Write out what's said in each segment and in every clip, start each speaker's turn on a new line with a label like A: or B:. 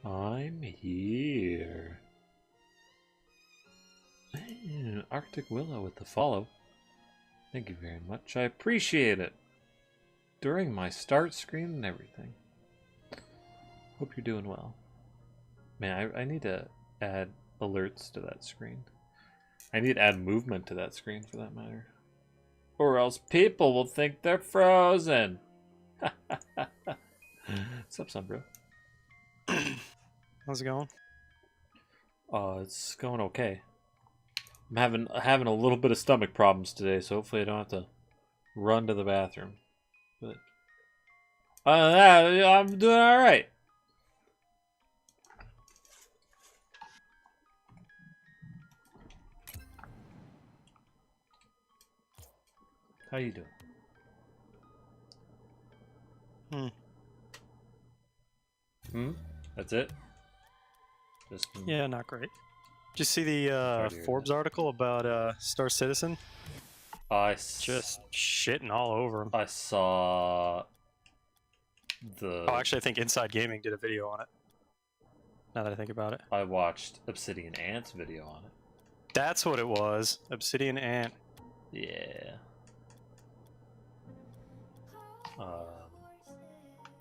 A: I'm here. Arctic Willow with the follow. Thank you very much. I appreciate it. During my start screen and everything. Hope you're doing well. Man, I need to add alerts to that screen. I need to add movement to that screen for that matter. Or else people will think they're frozen. What's up, son, bro?
B: How's it going?
A: It's going okay. I'm having a little bit of stomach problems today, so hopefully I don't have to run to the bathroom. But other than that, I'm doing all right. How you doing? That's it?
B: Yeah, not great. Did you see the Forbes article about Star Citizen? Just shitting all over him.
A: I saw the...
B: Oh, actually, I think Inside Gaming did a video on it. Now that I think about it.
A: I watched Obsidian Ant's video on it.
B: That's what it was. Obsidian Ant.
A: Yeah.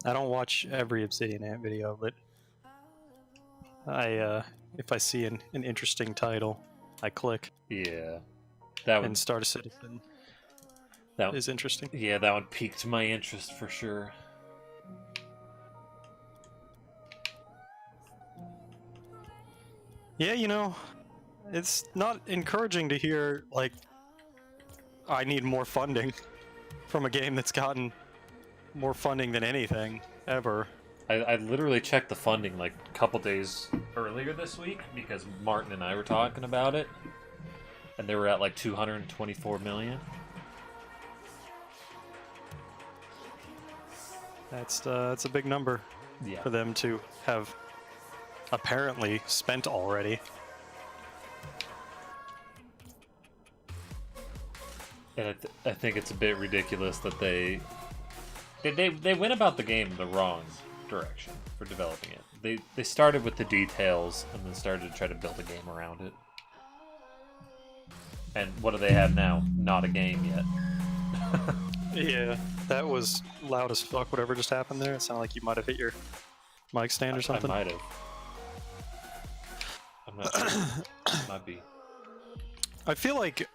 B: I don't watch every Obsidian Ant video, but if I see an interesting title, I click.
A: Yeah. That one.
B: And Star Citizen is interesting.
A: Yeah, that one piqued my interest for sure.
B: Yeah, you know, it's not encouraging to hear, like, I need more funding from a game that's gotten more funding than anything ever.
A: I literally checked the funding like a couple days earlier this week because Martin and I were talking about it, and they were at like 224 million.
B: That's a big number for them to have apparently spent already.
A: And I think it's a bit ridiculous that they went about the game the wrong direction for developing it. They started with the details and then started to try to build a game around it. And what do they have now? Not a game yet.
B: Yeah, that was loud as fuck. Whatever just happened there, it sounded like you might have hit your mic stand or something.
A: I might have. I'm not sure. Might be.
B: I feel like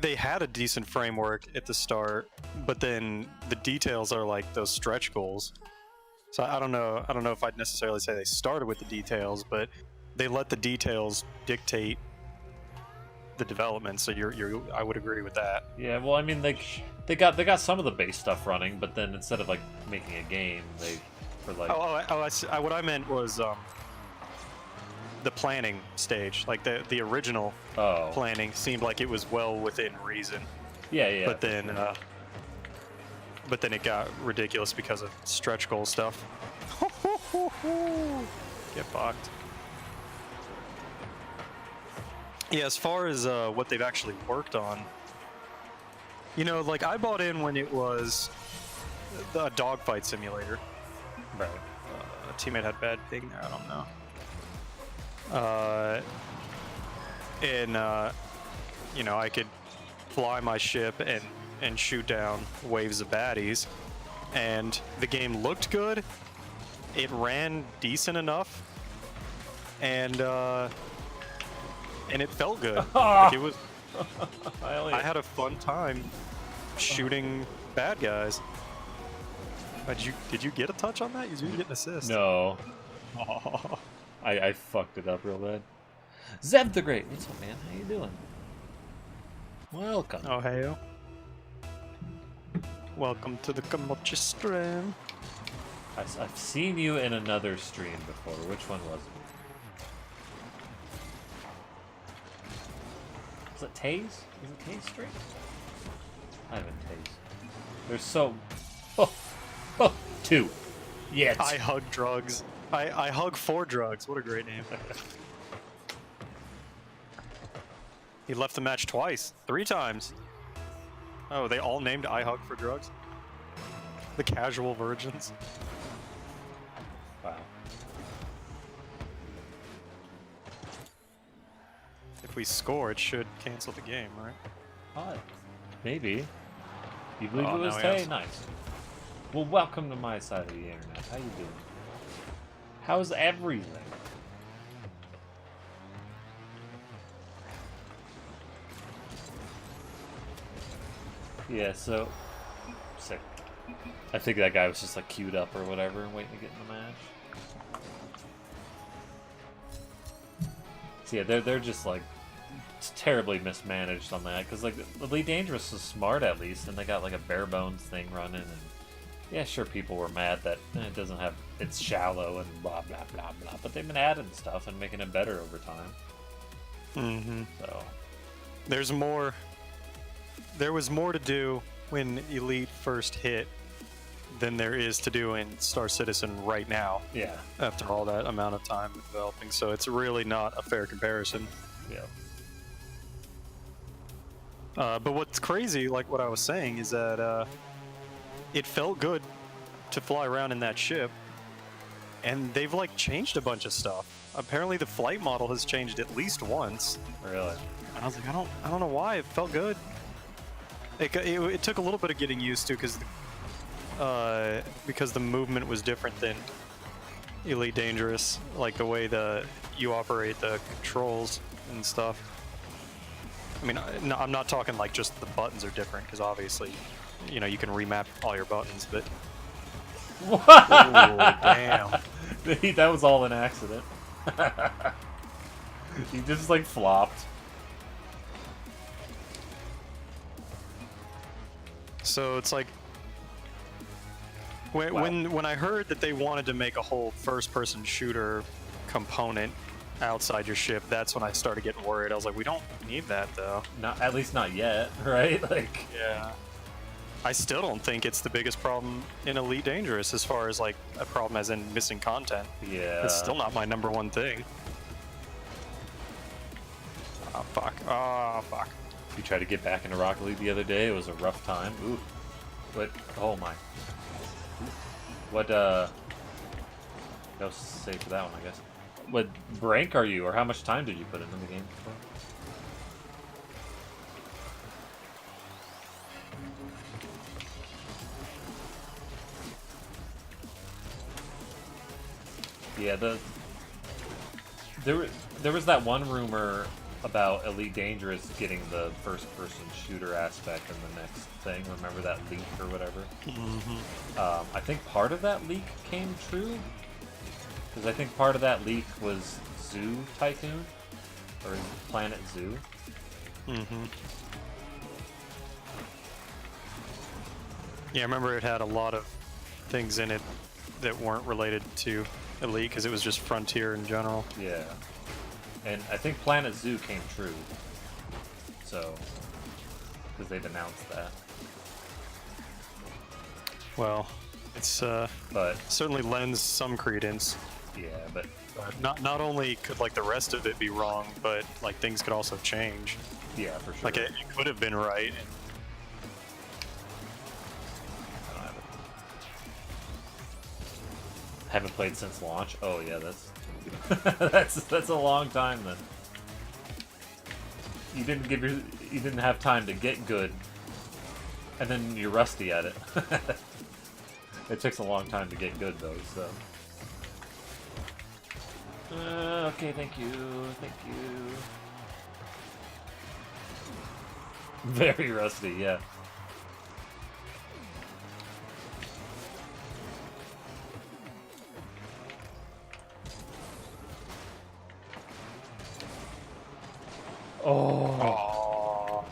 B: they had a decent framework at the start, but then the details are like those stretch goals. So I don't know if I'd necessarily say they started with the details, but they let the details dictate the development. So I would agree with that.
A: Yeah, well, I mean, they got some of the base stuff running, but then instead of like making a game, they were like
B: what I meant was the planning stage. Like the original planning seemed like it was well within reason.
A: Yeah.
B: But then it got ridiculous because of stretch goal stuff. Get fucked. Yeah, as far as what they've actually worked on, you know, like I bought in when it was a dogfight simulator.
A: Right.
B: A teammate had bad ping there, I don't know. You know, I could fly my ship and shoot down waves of baddies, and the game looked good. It ran decent enough, and it felt good. Like it was. I had a fun time shooting bad guys. Did you get a touch on that? You didn't get an assist.
A: No. Oh. I fucked it up real bad. Zev the Great, what's up, man? How you doing? Welcome.
B: Oh, hey. Welcome to the Kamochi stream.
A: I've seen you in another stream before. Which one was it? Was it Taze? Is it Taze stream? I haven't Taze. There's so... Oh, two. Yeah.
B: I hug drugs. I hug for drugs. What a great name. He left the match twice. 3 times. Oh, they all named I Hug for Drugs? The casual virgins.
A: Wow.
B: we score, it should cancel the game, right?
A: Maybe. You believe
B: Oh,
A: it was
B: now we
A: Tay?
B: have-
A: Nice. Well, welcome to my side of the internet. How you doing? How's everything? Yeah, so... Sick. I think that guy was just like queued up or whatever and waiting to get in the match. So yeah, they're just like terribly mismanaged on that because like Elite Dangerous is smart at least, and they got like a bare bones thing running, and yeah, sure, people were mad that it doesn't have, it's shallow and blah blah blah blah, but they've been adding stuff and making it better over time. So
B: There was more to do when Elite first hit than there is to do in Star Citizen right now.
A: yeah,
B: After all that amount of time developing, so it's really not a fair comparison.
A: yeah.
B: But what's crazy, like what I was saying, is that it felt good to fly around in that ship, and they've like changed a bunch of stuff. Apparently, the flight model has changed at least once.
A: Really?
B: And I was like, I don't know why. It felt good. It took a little bit of getting used to because the movement was different than Elite Dangerous, like the way you operate the controls and stuff. I mean, I'm not talking like just the buttons are different, because obviously, you know, you can remap all your buttons, but...
A: What?
B: Oh, damn.
A: That was all an accident. He just like flopped.
B: So it's like... When I heard that they wanted to make a whole first-person shooter component outside your ship, that's when I started getting worried. I was like, we don't need that, though.
A: Not, at least not yet, right? Like,
B: Yeah. I still don't think it's the biggest problem in Elite Dangerous as far as, like, a problem as in missing content.
A: yeah.
B: It's still not my number one thing. Oh, fuck. Oh, fuck.
A: You tried to get back into Rocket League the other day. It was a rough time. Ooh. What? Oh my. What, that was safe for that one, I guess. What rank are you, or how much time did you put into the game? Yeah, there was that one rumor about Elite Dangerous getting the first-person shooter aspect in the next thing. Remember that leak or whatever? I think part of that leak came true, because I think part of that leak was Zoo Tycoon, or Planet Zoo.
B: Yeah, I remember it had a lot of things in it that weren't related to Elite, because it was just Frontier in general.
A: Yeah. And I think Planet Zoo came true. So, because they'd announced that.
B: Well, it's
A: But,
B: certainly lends some credence.
A: yeah, but...
B: Not only could like the rest of it be wrong, but like things could also change.
A: Yeah, for sure.
B: Like it could have been right.
A: I don't have it. Haven't played since launch? Oh yeah, that's... that's a long time then. You didn't have time to get good, and then you're rusty at it. It takes a long time to get good though, so. Okay, thank you. Very rusty, yeah. Oh.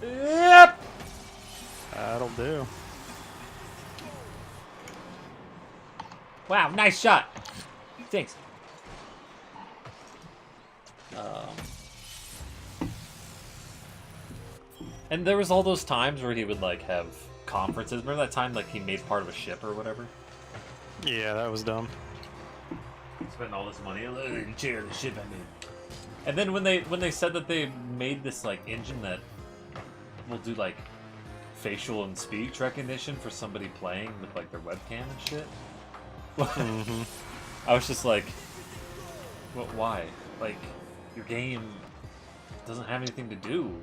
A: Yep.
B: That'll do.
A: Wow, nice shot. Thanks. And there was all those times where he would like have conferences. Remember that time like he made part of a ship or whatever?
B: Yeah, that was dumb.
A: Spending all this money. Look at the chair, the ship I made. And then when they said that they made this like engine that will do like facial and speech recognition for somebody playing with like their webcam and shit, I was just like, why? Like your game doesn't have anything to do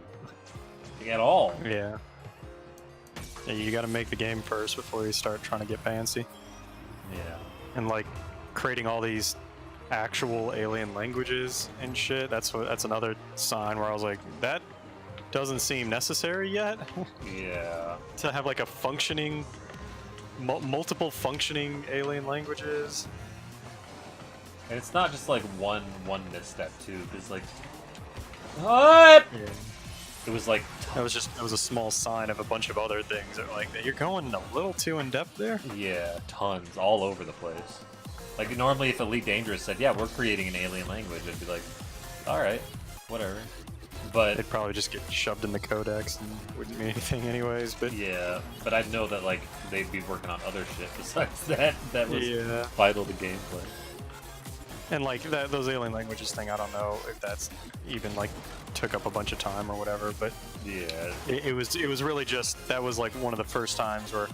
A: like, at all.
B: Yeah. Yeah, you got to make the game first before you start trying to get fancy.
A: Yeah.
B: And like creating all these actual alien languages and shit. That's another sign where I was like, that doesn't seem necessary yet.
A: Yeah.
B: To have like a functioning, multiple functioning alien languages.
A: And it's not just like one misstep too. There's like, what?
B: Yeah.
A: It was like
B: That was a small sign of a bunch of other things that like you're going a little too in depth there.
A: yeah, tons all over the place. Like normally, if Elite Dangerous said, "Yeah, we're creating an alien language," I'd be like, "All right, whatever." But
B: They'd probably just get shoved in the codex and wouldn't mean anything anyways. But
A: yeah, but I'd know that like they'd be working on other shit besides that. That was
B: yeah.
A: vital to gameplay.
B: And like those alien languages thing, I don't know if that's even like took up a bunch of time or whatever. But
A: Yeah,
B: it was really just that was like one of the first times where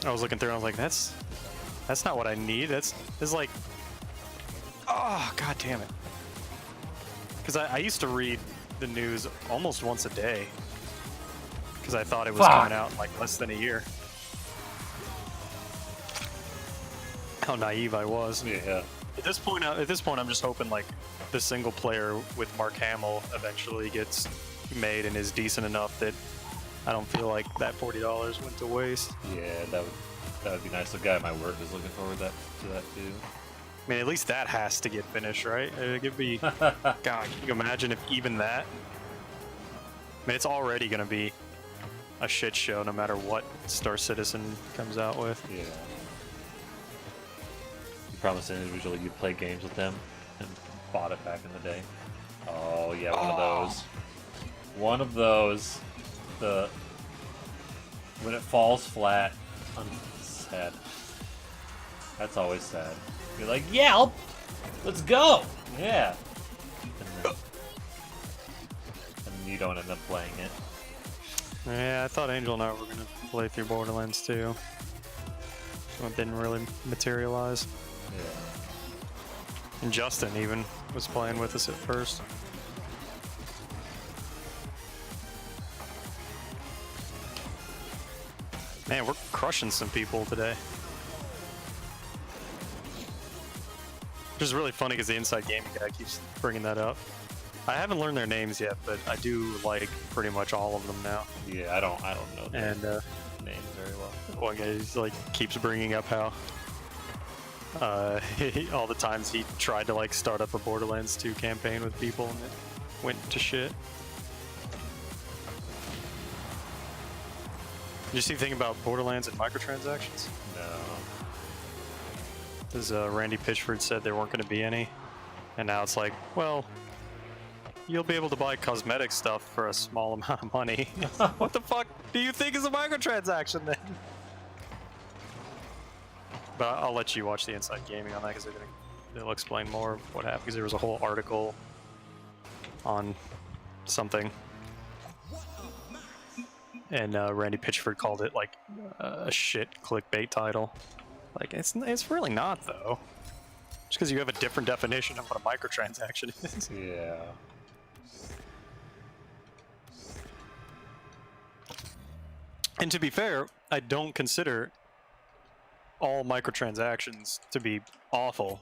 B: I was looking through and I was like, that's not what I need. It's like, oh god damn it. Because I used to read the news almost once a day because I thought it was coming out in like less than a year. How naive I was.
A: yeah.
B: At this point, I'm just hoping like the single player with Mark Hamill eventually gets made and is decent enough that I don't feel like that $40 went to waste.
A: Yeah, that would be nice. The guy at my work is looking forward to that too.
B: I mean, at least that has to get finished, right? It could be. God, can you imagine if even that? I mean, it's already gonna be a shit show no matter what Star Citizen comes out with.
A: Yeah. You promised individually you'd play games with them and bought it back in the day. Oh yeah, one of those. One of those. When it falls flat. Sad. That's always sad. You're like, yeah, let's go. Yeah. And then you don't end up playing it.
B: Yeah, I thought Angel and I were gonna play through Borderlands 2. It didn't really materialize.
A: Yeah.
B: And Justin even was playing with us at first. Man, we're crushing some people today. Which is really funny because the Inside Gaming guy keeps bringing that up. I haven't learned their names yet, but I do like pretty much all of them now.
A: Yeah, I don't know their
B: And
A: names very well.
B: one guy like keeps bringing up how all the times he tried to like start up a Borderlands 2 campaign with people and it went to shit. Did you see the thing about Borderlands and microtransactions?
A: No.
B: Because Randy Pitchford said there weren't going to be any, and now it's like, well, you'll be able to buy cosmetic stuff for a small amount of money. What the fuck do you think is a microtransaction then? But I'll let you watch the Inside Gaming on that because it'll explain more of what happened. Because there was a whole article on something, and Randy Pitchford called it like a shit clickbait title. Like it's really not though. Just because you have a different definition of what a microtransaction is.
A: Yeah.
B: And to be fair, I don't consider all microtransactions to be awful.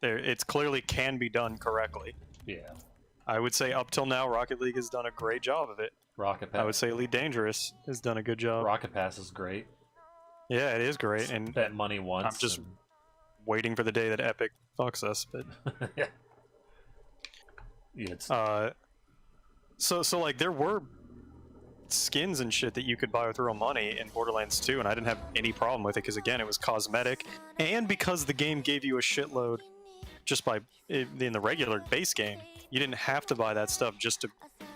B: It's clearly can be done correctly.
A: Yeah.
B: I would say up till now, Rocket League has done a great job of it.
A: Rocket Pass.
B: I would say Elite Dangerous has done a good job.
A: Rocket Pass is great.
B: Yeah, it is great, and
A: Bet money once.
B: I'm just waiting for the day that Epic fucks us. But
A: yeah. Yeah. It's...
B: so like there were skins and shit that you could buy with real money in Borderlands 2, and I didn't have any problem with it because again, it was cosmetic, and because the game gave you a shitload just by in the regular base game, you didn't have to buy that stuff just to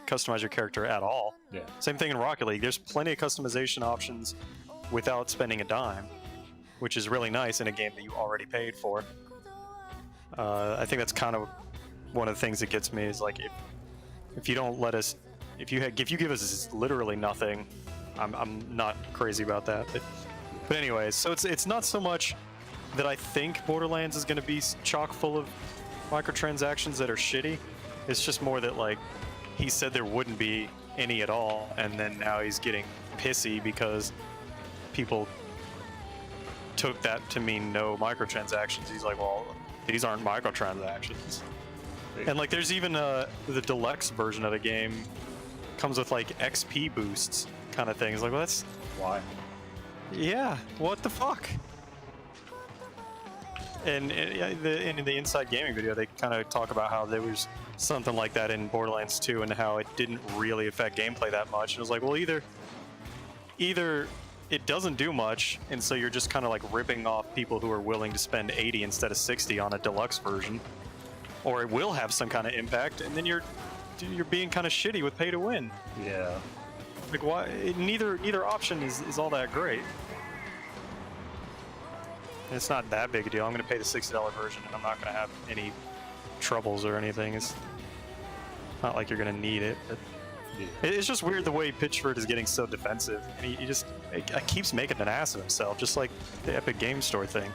B: customize your character at all.
A: Yeah.
B: Same thing in Rocket League. There's plenty of customization options without spending a dime, which is really nice in a game that you already paid for. I think that's kind of one of the things that gets me is like if you don't let us, if you give us literally nothing, I'm not crazy about that. But anyways, so it's not so much that I think Borderlands is going to be chock full of microtransactions that are shitty. It's just more that like he said there wouldn't be any at all, and then now he's getting pissy because people took that to mean no microtransactions. He's like, well, these aren't microtransactions. And like, there's even the deluxe version of the game comes with like XP boosts kind of things. Like, well, that's
A: Why?
B: yeah, what the fuck? And in the Inside Gaming video, they kind of talk about how there was something like that in Borderlands 2 and how it didn't really affect gameplay that much. And it was like, well, either it doesn't do much, and so you're just kind of like ripping off people who are willing to spend 80 instead of 60 on a deluxe version, or it will have some kind of impact, and then you're being kind of shitty with pay to win.
A: Yeah.
B: Like, why? Neither option is all that great. It's not that big a deal. I'm going to pay the $60 version, and I'm not going to have any troubles or anything. It's not like you're going to need it. But it's just weird the way Pitchford is getting so defensive. And he just keeps making an ass of himself, just like the Epic Game Store thing.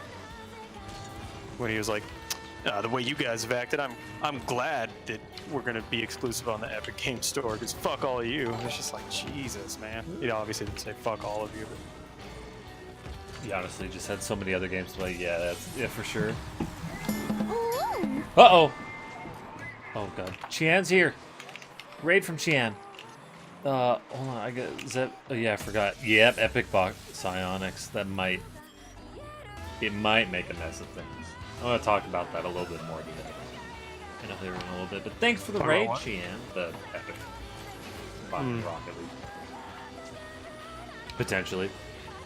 B: When he was like, the way you guys have acted, I'm glad that we're going to be exclusive on the Epic Game Store, because fuck all of you. And it's just like, Jesus, man. You know, obviously didn't say fuck all of you, but...
A: He honestly just had so many other games to play. Yeah, that's for sure. Uh-oh. Oh, God. Chian's here. Raid from Chian. Hold on. I got... Is that... Oh, yeah, I forgot. Yep, Epic Box Psionics. That might... It might make a mess of things. I'm going to talk about that a little bit more today. I know they were in a little bit. But thanks for the raid, Chian. The Epic Rocket League. Potentially.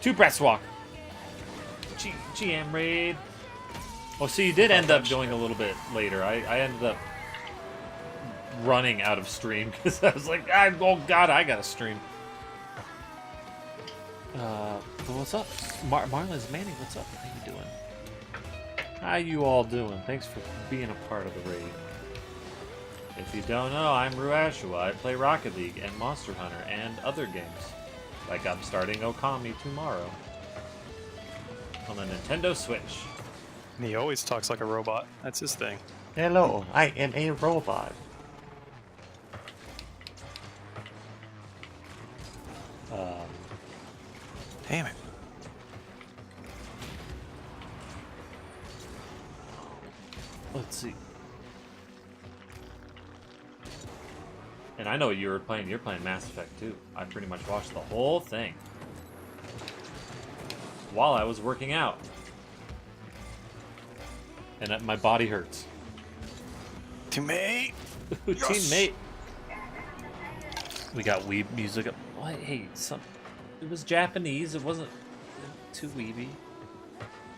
A: 2 Breaths Walk. GM raid. Oh, so you did end up going a little bit later. I ended up running out of stream because I was like, oh God, I gotta stream. What's up? Marlins Manning, what's up? How you doing? How you all doing? Thanks for being a part of the raid. If you don't know, I'm Ruashua. I play Rocket League and Monster Hunter and other games. Like I'm starting Okami tomorrow. On the Nintendo Switch.
B: And he always talks like a robot. That's his thing.
C: Hello, I am a robot.
B: Damn it.
A: Let's see. And I know what you were playing. You're playing Mass Effect too. I pretty much watched the whole thing while I was working out. And my body hurts.
B: Teammate!
A: Yes! Teammate! We got weeb music up. What? Hey, it was Japanese. It wasn't too weeby.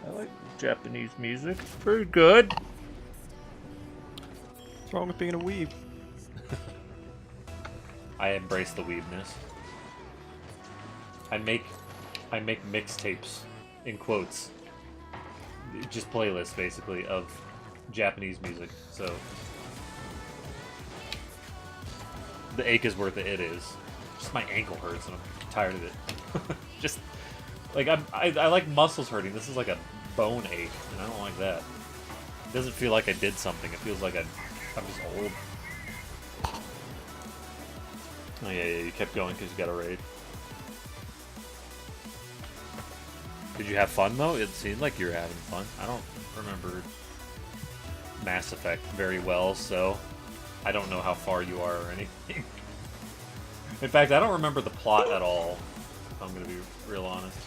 A: I like Japanese music. Pretty good.
B: What's wrong with being a weeb?
A: I embrace the weebness. I make mixtapes, in quotes. Just playlists, basically, of Japanese music. So the ache is worth it. It is. Just my ankle hurts, and I'm tired of it. Just like I like muscles hurting. This is like a bone ache, and I don't like that. It doesn't feel like I did something. It feels like I'm just old. Oh yeah, you kept going because you got a raid. Did you have fun though? It seemed like you were having fun. I don't remember Mass Effect very well, so I don't know how far you are or anything. In fact, I don't remember the plot at all, if I'm gonna be real honest.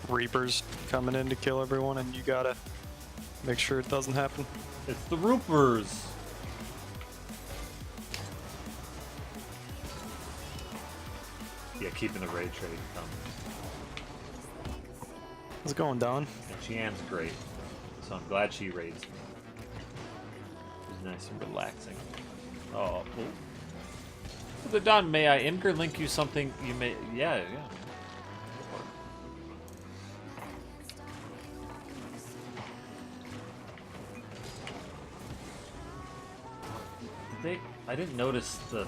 B: Reapers coming in to kill everyone, and you gotta make sure it doesn't happen.
A: It's the Roopers! Yeah, keeping the raid trade coming.
B: How's it going, Don?
A: And Chian's great, so I'm glad she raids me. It's nice and relaxing. Oh, cool. The Don, may I Imgur link you something you may... Yeah. I didn't notice the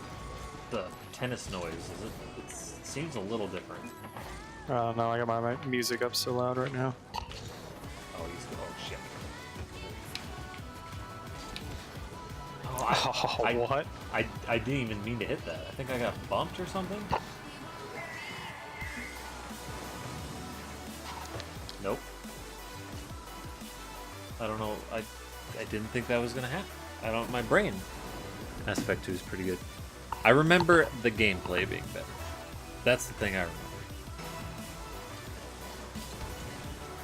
A: tennis noise. It seems a little different.
B: No, I got my music up so loud right now.
A: Oh, shit.
B: What?
A: I didn't even mean to hit that. I think I got bumped or something. Nope. I don't know. I didn't think that was gonna happen. I don't. My brain. Aspect 2 is pretty good. I remember the gameplay being better. That's the thing I remember.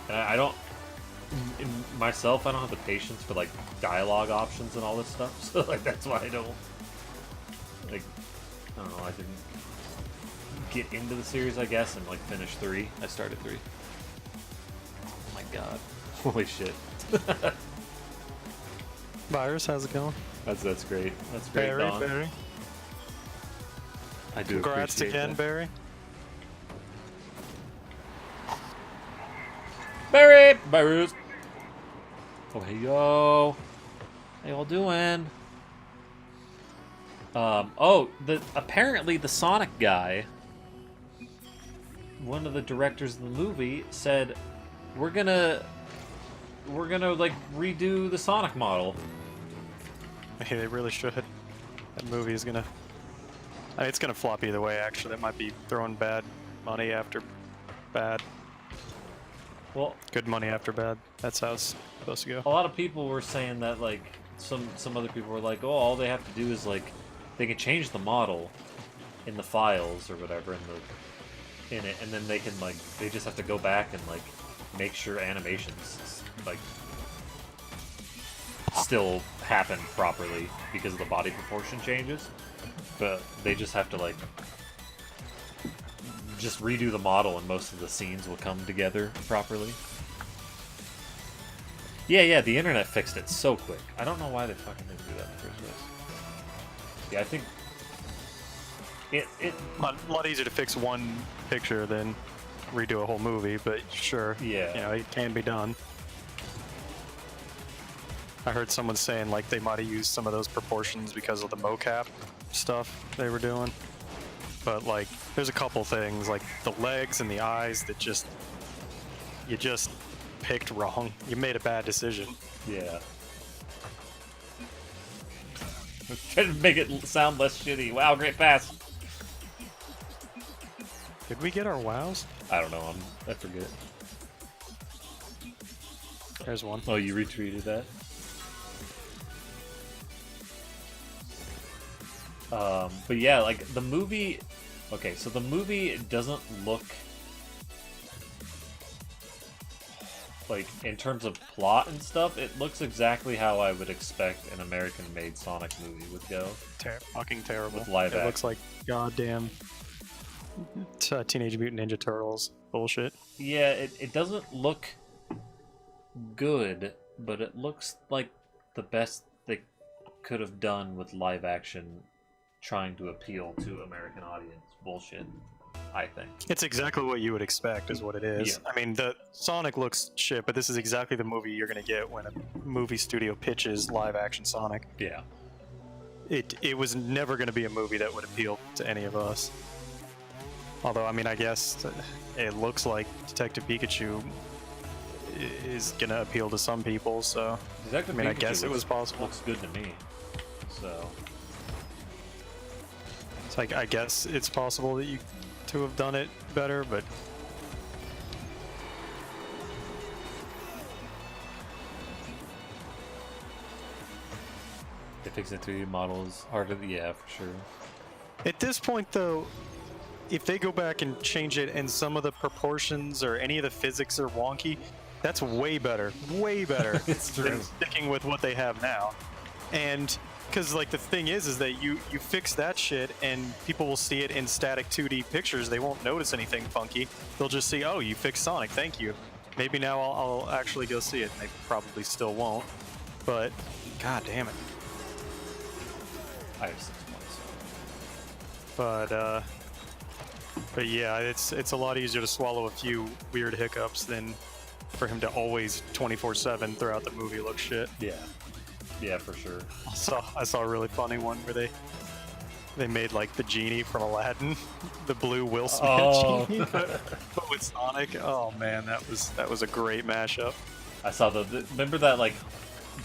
A: And I don't. Myself, I don't have the patience for like dialogue options and all this stuff. So like that's why I don't. Like, I don't know. I didn't get into the series, I guess, and like finish 3. I started 3. Oh my god! Holy shit!
B: Virus, how's it going?
A: That's great. That's great,
B: Barry,
A: Don.
B: Barry.
A: I do
B: Congrats
A: appreciate
B: again,
A: that.
B: Barry.
A: Barry! Barry! Oh, hey, yo. How y'all doing? Apparently the Sonic guy, one of the directors of the movie, said, we're gonna like redo the Sonic model.
B: Hey, they really should. That movie is gonna... I mean, it's gonna flop either way, actually. That might be throwing bad money after bad.
A: Well,
B: Good money after bad. That's how it's supposed to go.
A: a lot of people were saying that, like, some other people were like, oh, all they have to do is, like, they can change the model in the files or whatever in it, and then they can, like, they just have to go back and, like, make sure animations, like, still happen properly because of the body proportion changes. But they just have to, like, just redo the model and most of the scenes will come together properly. Yeah, the internet fixed it so quick. I don't know why they fucking didn't do that in the first place. Yeah, I think it
B: A lot easier to fix one picture than redo a whole movie, but sure.
A: Yeah.
B: You know, it can be done. I heard someone saying, like, they might have used some of those proportions because of the mocap stuff they were doing. But, like, there's a couple things, like the legs and the eyes that you just picked wrong. You made a bad decision.
A: yeah. Try to make it sound less shitty. Wow, great pass.
B: Did we get our wows?
A: I don't know. I forget.
B: There's one.
A: Oh, you retweeted that? But yeah, like the movie. Okay, so the movie doesn't look like, in terms of plot and stuff, it looks exactly how I would expect an American-made Sonic movie would go.
B: Fucking terrible.
A: With live
B: It looks like goddamn Teenage Mutant Ninja Turtles bullshit.
A: Yeah, it doesn't look good, but it looks like the best they could have done with live action trying to appeal to American audience bullshit, I think.
B: It's exactly what you would expect, is what it is.
A: Yeah.
B: I mean, the Sonic looks shit, but this is exactly the movie you're gonna get when a movie studio pitches live action Sonic.
A: Yeah.
B: It was never gonna be a movie that would appeal to any of us. Although, I mean, I guess it looks like Detective Pikachu is gonna appeal to some people, so
A: Detective
B: I mean, I
A: Pikachu
B: guess it was possible.
A: Looks good to me. So
B: It's like, I guess it's possible that you to have done it better, but
A: they fix the 3D model is harder. Yeah, for sure.
B: at this point, though, if they go back and change it and some of the proportions or any of the physics are wonky, that's way better
A: It's true.
B: than sticking with what they have now. And because, like, the thing is that you fix that shit and people will see it in static 2D pictures. They won't notice anything funky. They'll just see, oh, you fixed Sonic, thank you. Maybe now I'll actually go see it. And they probably still won't. But, god damn it.
A: I have 6 points.
B: But yeah, it's a lot easier to swallow a few weird hiccups than for him to always 24/7 throughout the movie look shit.
A: Yeah, for sure.
B: I saw a really funny one where they made, like, the genie from Aladdin, the blue Will Smith genie, but with Sonic. Oh man, that was a great mashup.
A: I saw remember that, like,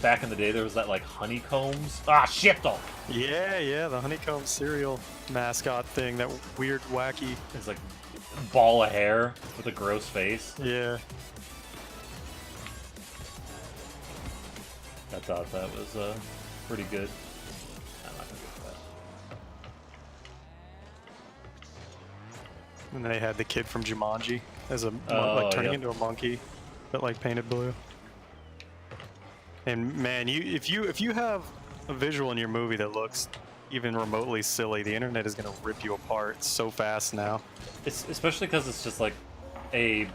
A: back in the day there was that like honeycombs. Ah, shit though.
B: Yeah, the honeycomb cereal mascot thing, that weird, wacky.
A: It's like ball of hair with a gross face.
B: Yeah.
A: I thought that was pretty good. I'm not gonna get that.
B: And they had the kid from Jumanji as a
A: Oh,
B: turning
A: yep.
B: into a monkey, but like painted blue. And man, if you have a visual in your movie that looks even remotely silly, the internet is gonna rip you apart so fast now.
A: It's especially because it's just like a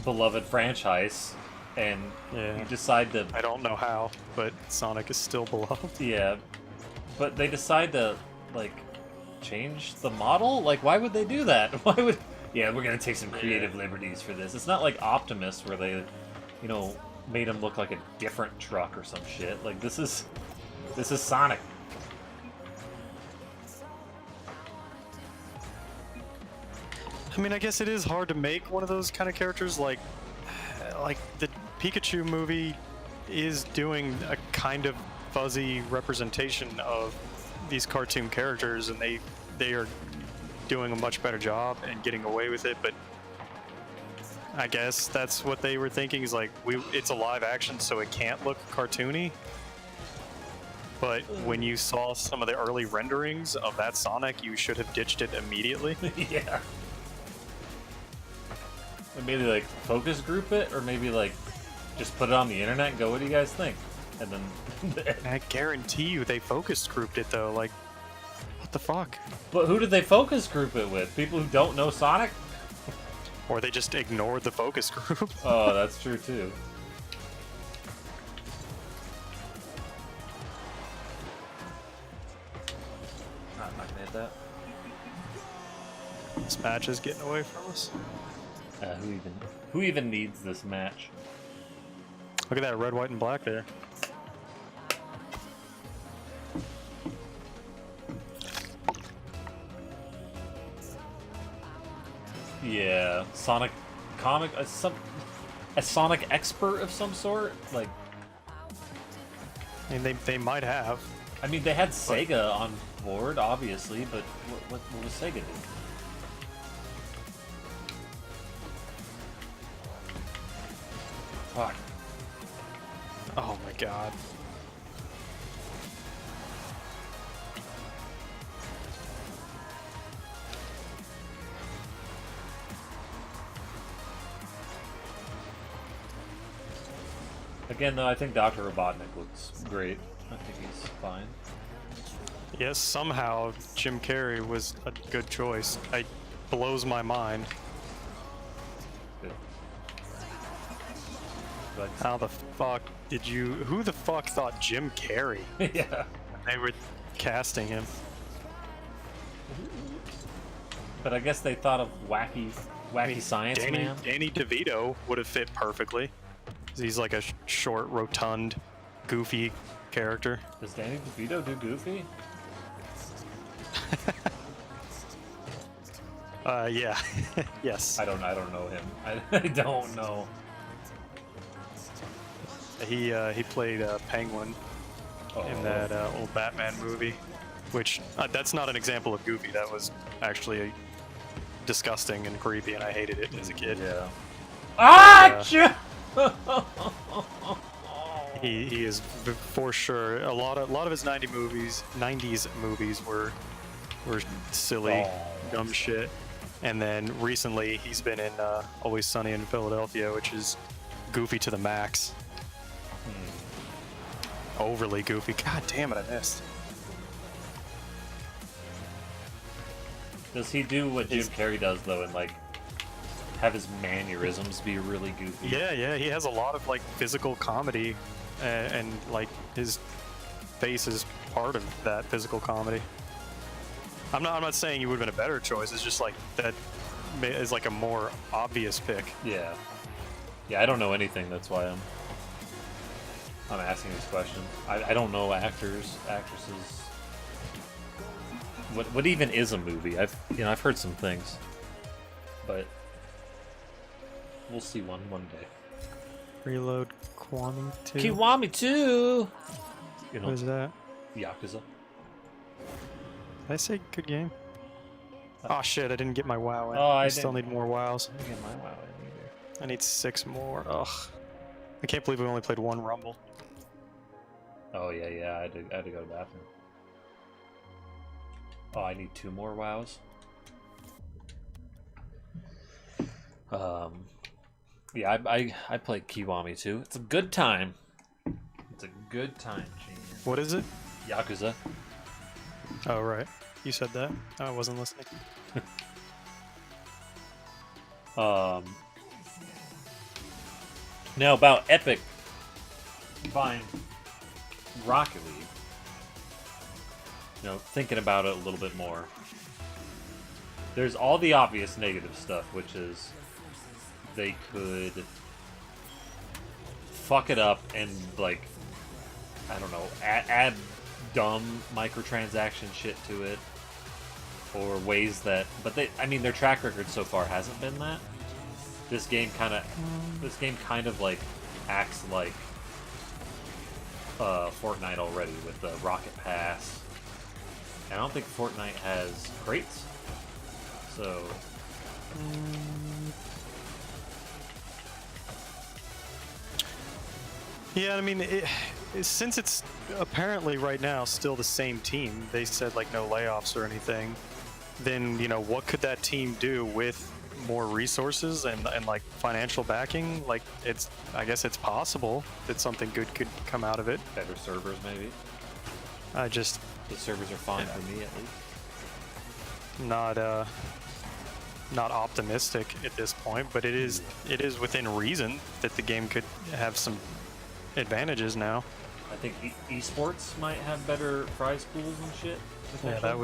A: beloved franchise, and
B: Yeah.
A: you decide to
B: I don't know how, but Sonic is still beloved.
A: yeah, but they decide to like change the model. Like, why would they do that? Why would? Yeah, we're gonna take some creative liberties for this. It's not like Optimus where they, you know, made him look like a different truck or some shit. Like this is Sonic.
B: I mean, I guess it is hard to make one of those kind of characters. Like the Pikachu movie is doing a kind of fuzzy representation of these cartoon characters, and they are doing a much better job and getting away with it. But I guess that's what they were thinking, is like, it's a live action, so it can't look cartoony. But when you saw some of the early renderings of that Sonic, you should have ditched it immediately.
A: Yeah. Or maybe like focus group it, or maybe like just put it on the internet and go, what do you guys think? And then
B: I guarantee you they focus grouped it though. Like, what the fuck?
A: But who did they focus group it with? People who don't know Sonic?
B: Or they just ignored the focus group.
A: Oh, that's true too. I'm not gonna hit that.
B: This match is getting away from us.
A: Who even needs this match?
B: Look at that red, white, and black there.
A: Yeah, Sonic comic, a Sonic expert of some sort. Like,
B: I mean, they might have.
A: I mean, they had Sega on board, obviously, but what was Sega doing? Fuck.
B: Oh my god.
A: Again, though, I think Dr. Robotnik looks great. I think he's fine.
B: Yes, somehow Jim Carrey was a good choice. It blows my mind.
A: Good. But,
B: How the fuck did you... Who the fuck thought Jim Carrey?
A: yeah.
B: They were casting him.
A: But I guess they thought of wacky science man.
B: Danny DeVito would have fit perfectly. He's like a short, rotund, goofy character.
A: Does Danny DeVito do Goofy?
B: Yeah. Yes.
A: I don't know him. I don't know.
B: He played Penguin
A: Oh.
B: in that old Batman movie, which that's not an example of goofy. That was actually disgusting and creepy, and I hated it as a kid.
A: Yeah. Ah!
B: He is for sure. A lot of his 90s movies were silly, dumb shit. And then recently he's been in Always Sunny in Philadelphia, which is goofy to the max. Overly goofy. God damn it, I missed.
A: Does he do what Jim Carrey does though, and like have his mannerisms be really goofy?
B: Yeah, he has a lot of like physical comedy, and like his face is part of that physical comedy. I'm not saying he would have been a better choice. It's just like that is like a more obvious pick.
A: Yeah. Yeah, I don't know anything. That's why I'm asking these questions. I don't know actors, actresses. What even is a movie? I've heard some things, but we'll see one day.
B: Reload Kiwami 2.
A: Kiwami 2! You know,
B: What is that?
A: Yakuza.
B: Did I say good game? Oh shit, I didn't get my WoW in.
A: Oh, I
B: still
A: didn't-
B: need more WoWs.
A: I didn't get my WoW in either.
B: I need 6 more. Ugh. I can't believe we only played 1 Rumble.
A: Oh, yeah, I had to go to the bathroom. Oh, I need 2 more WoWs. Yeah, I played Kiwami too. It's a good time. It's a good time, Gene.
B: What is it?
A: Yakuza.
B: Oh, right. You said that. I wasn't listening.
A: Now about Epic buying Rocket League. You know, thinking about it a little bit more. There's all the obvious negative stuff, which is they could fuck it up and, like, I don't know, add dumb microtransaction shit to it, or ways that, but I mean, their track record so far hasn't been that. This game kind of like acts like Fortnite already with the Rocket Pass. And I don't think Fortnite has crates, so.
B: Yeah, I mean, since it's apparently right now still the same team, they said like no layoffs or anything, then, you know, what could that team do with more resources and like financial backing? Like, I guess it's possible that something good could come out of it.
A: Better servers, maybe.
B: The
A: servers are fine for me, at least.
B: Not optimistic at this point, but it is within reason that the game could have some advantages now.
A: I think esports might have better prize pools and shit.
B: Yeah, that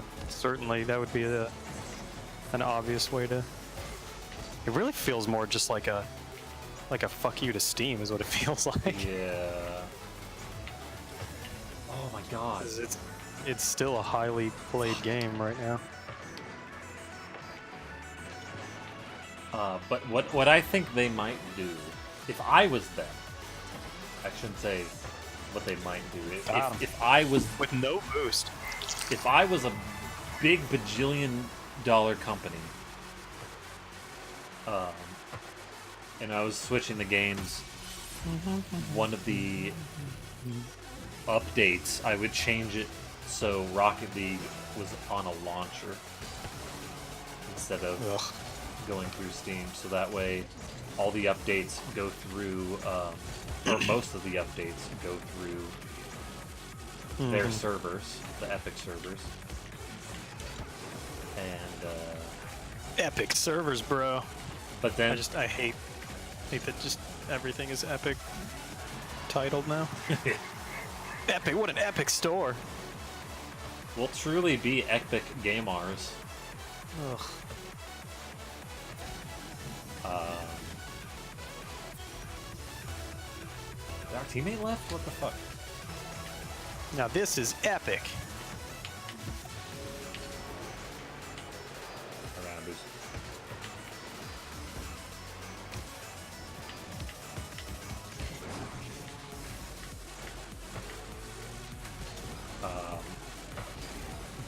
B: would be an obvious way to. It really feels more just like a fuck you to Steam is what it feels like.
A: Yeah. Oh my god.
B: It's still a highly played game right now.
A: But what I think they might do, if I was them, I shouldn't say what they might do. If I was
B: with no boost,
A: if I was a big bajillion dollar company, and I was switching the games, one of the updates, I would change it so Rocket League was on a launcher instead of going through Steam, so that way all the updates go through, or most of the updates go through their servers, the Epic servers. And
B: Epic servers, bro.
A: But then
B: I hate that just everything is Epic titled now. Epic, what an epic store.
A: will truly be Epic Gamers.
B: Ugh.
A: Our teammate left? What the fuck?
B: Now this is epic.
A: Around us.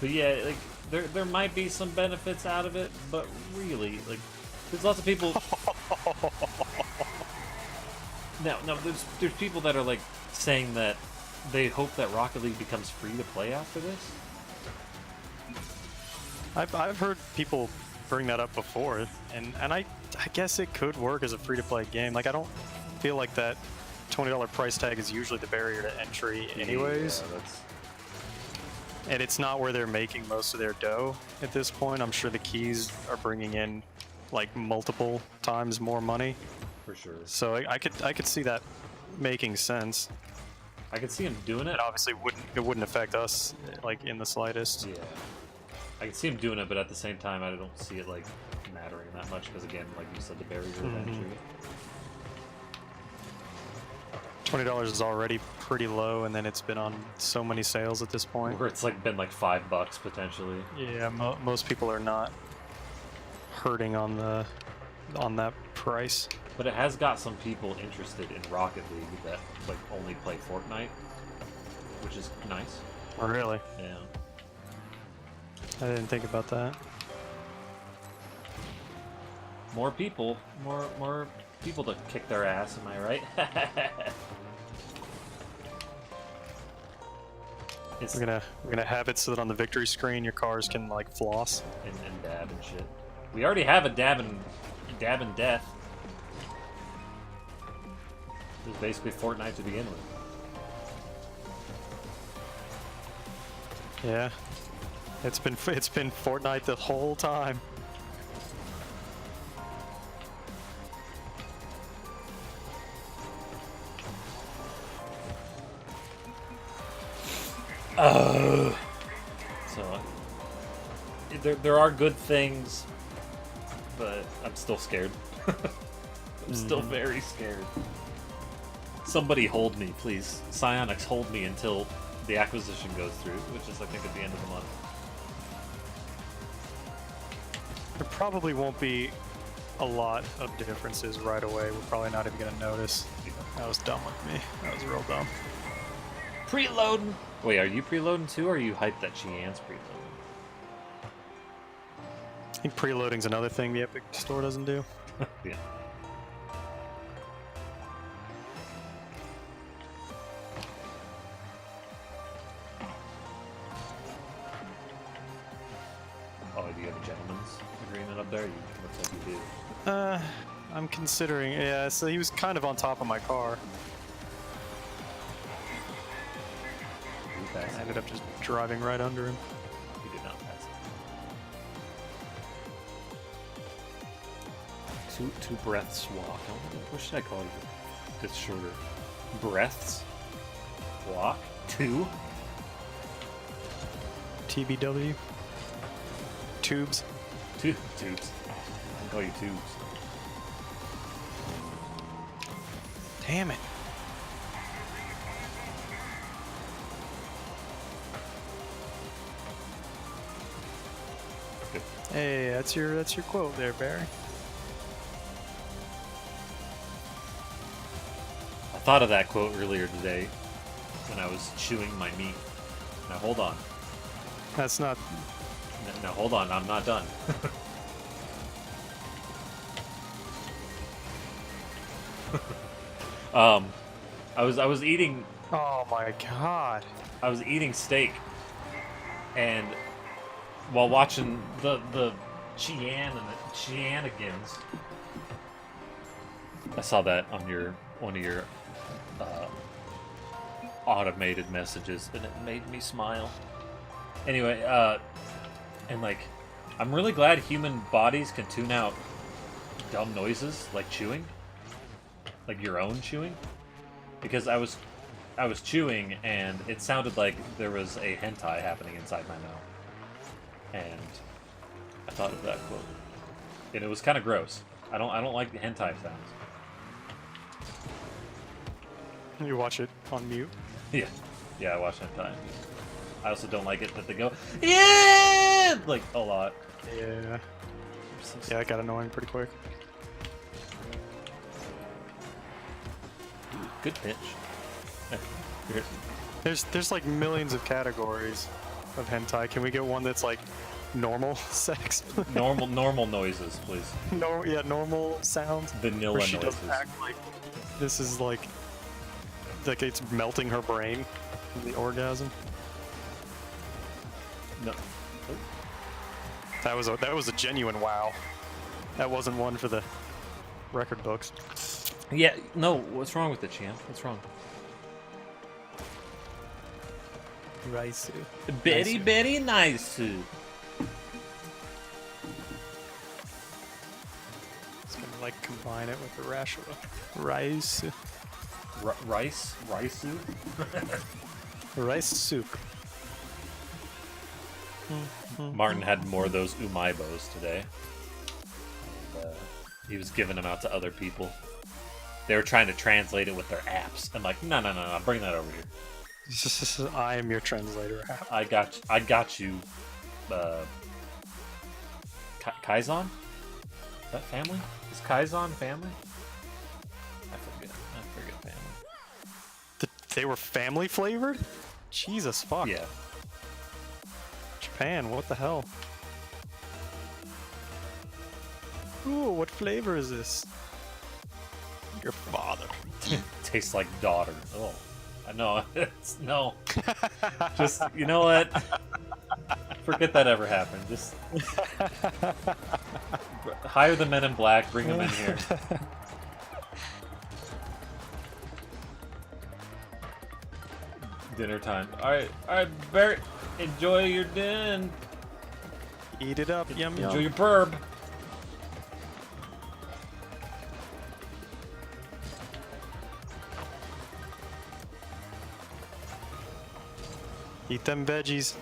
A: But yeah, like there might be some benefits out of it, but really, like, there's lots of people. No, there's people that are like saying that they hope that Rocket League becomes free to play after this.
B: I've heard people bring that up before, and I guess it could work as a free-to-play game. Like, I don't feel like that $20 price tag is usually the barrier to entry anyways.
A: Yeah, that's...
B: And it's not where they're making most of their dough at this point. I'm sure the keys are bringing in like multiple times more money.
A: For sure.
B: So I could see that making sense.
A: I could see him doing it.
B: It obviously wouldn't affect us like in the slightest.
A: Yeah. I can see him doing it, but at the same time, I don't see it like mattering that much because, again, like you said, the barrier to entry.
B: $20 is already pretty low, and then it's been on so many sales at this point.
A: Where it's like been like $5 potentially.
B: Yeah, most people are not hurting on the on that price.
A: But it has got some people interested in Rocket League that like only play Fortnite, which is nice.
B: Oh, really?
A: Yeah.
B: I didn't think about that.
A: More people to kick their ass, am I right? It's
B: We're gonna have it so that on the victory screen your cars can like floss.
A: and dab and shit. We already have a dab and death. It was basically Fortnite to begin with.
B: Yeah. It's been Fortnite the whole time.
A: So there are good things, but I'm still scared. I'm still very scared. Somebody hold me, please. Psyonix, hold me until the acquisition goes through, which is I think at the end of the month.
B: There probably won't be a lot of differences right away. We're probably not even gonna notice. That was dumb with me. That was real dumb.
A: Preloading. Wait, are you preloading too, or are you hyped that Chian's preloading?
B: I think preloading's another thing the Epic Store doesn't do.
A: Yeah. Oh, do you have a gentleman's agreement up there? Looks like you do.
B: I'm considering. Yeah, so he was kind of on top of my car.
A: You passed
B: I
A: it.
B: ended up just driving right under him.
A: You did not pass it. Two breaths walk. What should I call it? It's shorter. Breaths walk. Two.
B: TBW. Tubes.
A: Two tubes. I call you tubes.
B: Damn it.
A: Good.
B: Hey, that's your quote there, Barry.
A: I thought of that quote earlier today when I was chewing my meat. Now hold on.
B: That's not.
A: Now hold on. I'm not done. I was eating
B: Oh my god.
A: I was eating steak, and while watching the Chian and the shenanigans, I saw that on one of your automated messages, and it made me smile. Anyway, and like, I'm really glad human bodies can tune out dumb noises like chewing, like your own chewing, because I was chewing and it sounded like there was a hentai happening inside my mouth, and I thought of that quote, and it was kind of gross. I don't like the hentai sounds.
B: You watch it on mute.
A: Yeah, I watch hentai. I also don't like it that they go yeah like a lot.
B: Yeah. Yeah, it got annoying pretty quick.
A: Good pitch.
B: There's like millions of categories of hentai. Can we get one that's like normal sex?
A: normal noises, please.
B: No, yeah, normal sounds.
A: Vanilla
B: Where she
A: noises.
B: doesn't act like this is like it's melting her brain from the orgasm.
A: No.
B: That was a genuine wow. That wasn't one for the record books.
A: Yeah, no. What's wrong with it, champ? What's wrong?
B: Rice.
A: Very nice.
B: It's gonna like combine it with the rash of rice.
A: Rice soup.
B: Rice soup.
A: Martin had more of those umaibos today. And, he was giving them out to other people. They were trying to translate it with their apps. I'm like, no, bring that over here.
B: I am your translator.
A: I got you. Kaizan? That family? Is Kaizen family? I forget family.
B: They were family flavored? Jesus fuck.
A: Yeah.
B: Japan, what the hell? Ooh, what flavor is this? Your father.
A: Tastes like daughter. Oh, I know. No. Just, you know what? Forget that ever happened. Just hire the men in black, bring them in here. Dinner time. All right, Barry, enjoy your din.
B: Eat it up, yum yum.
A: Enjoy your burb.
B: Eat them veggies.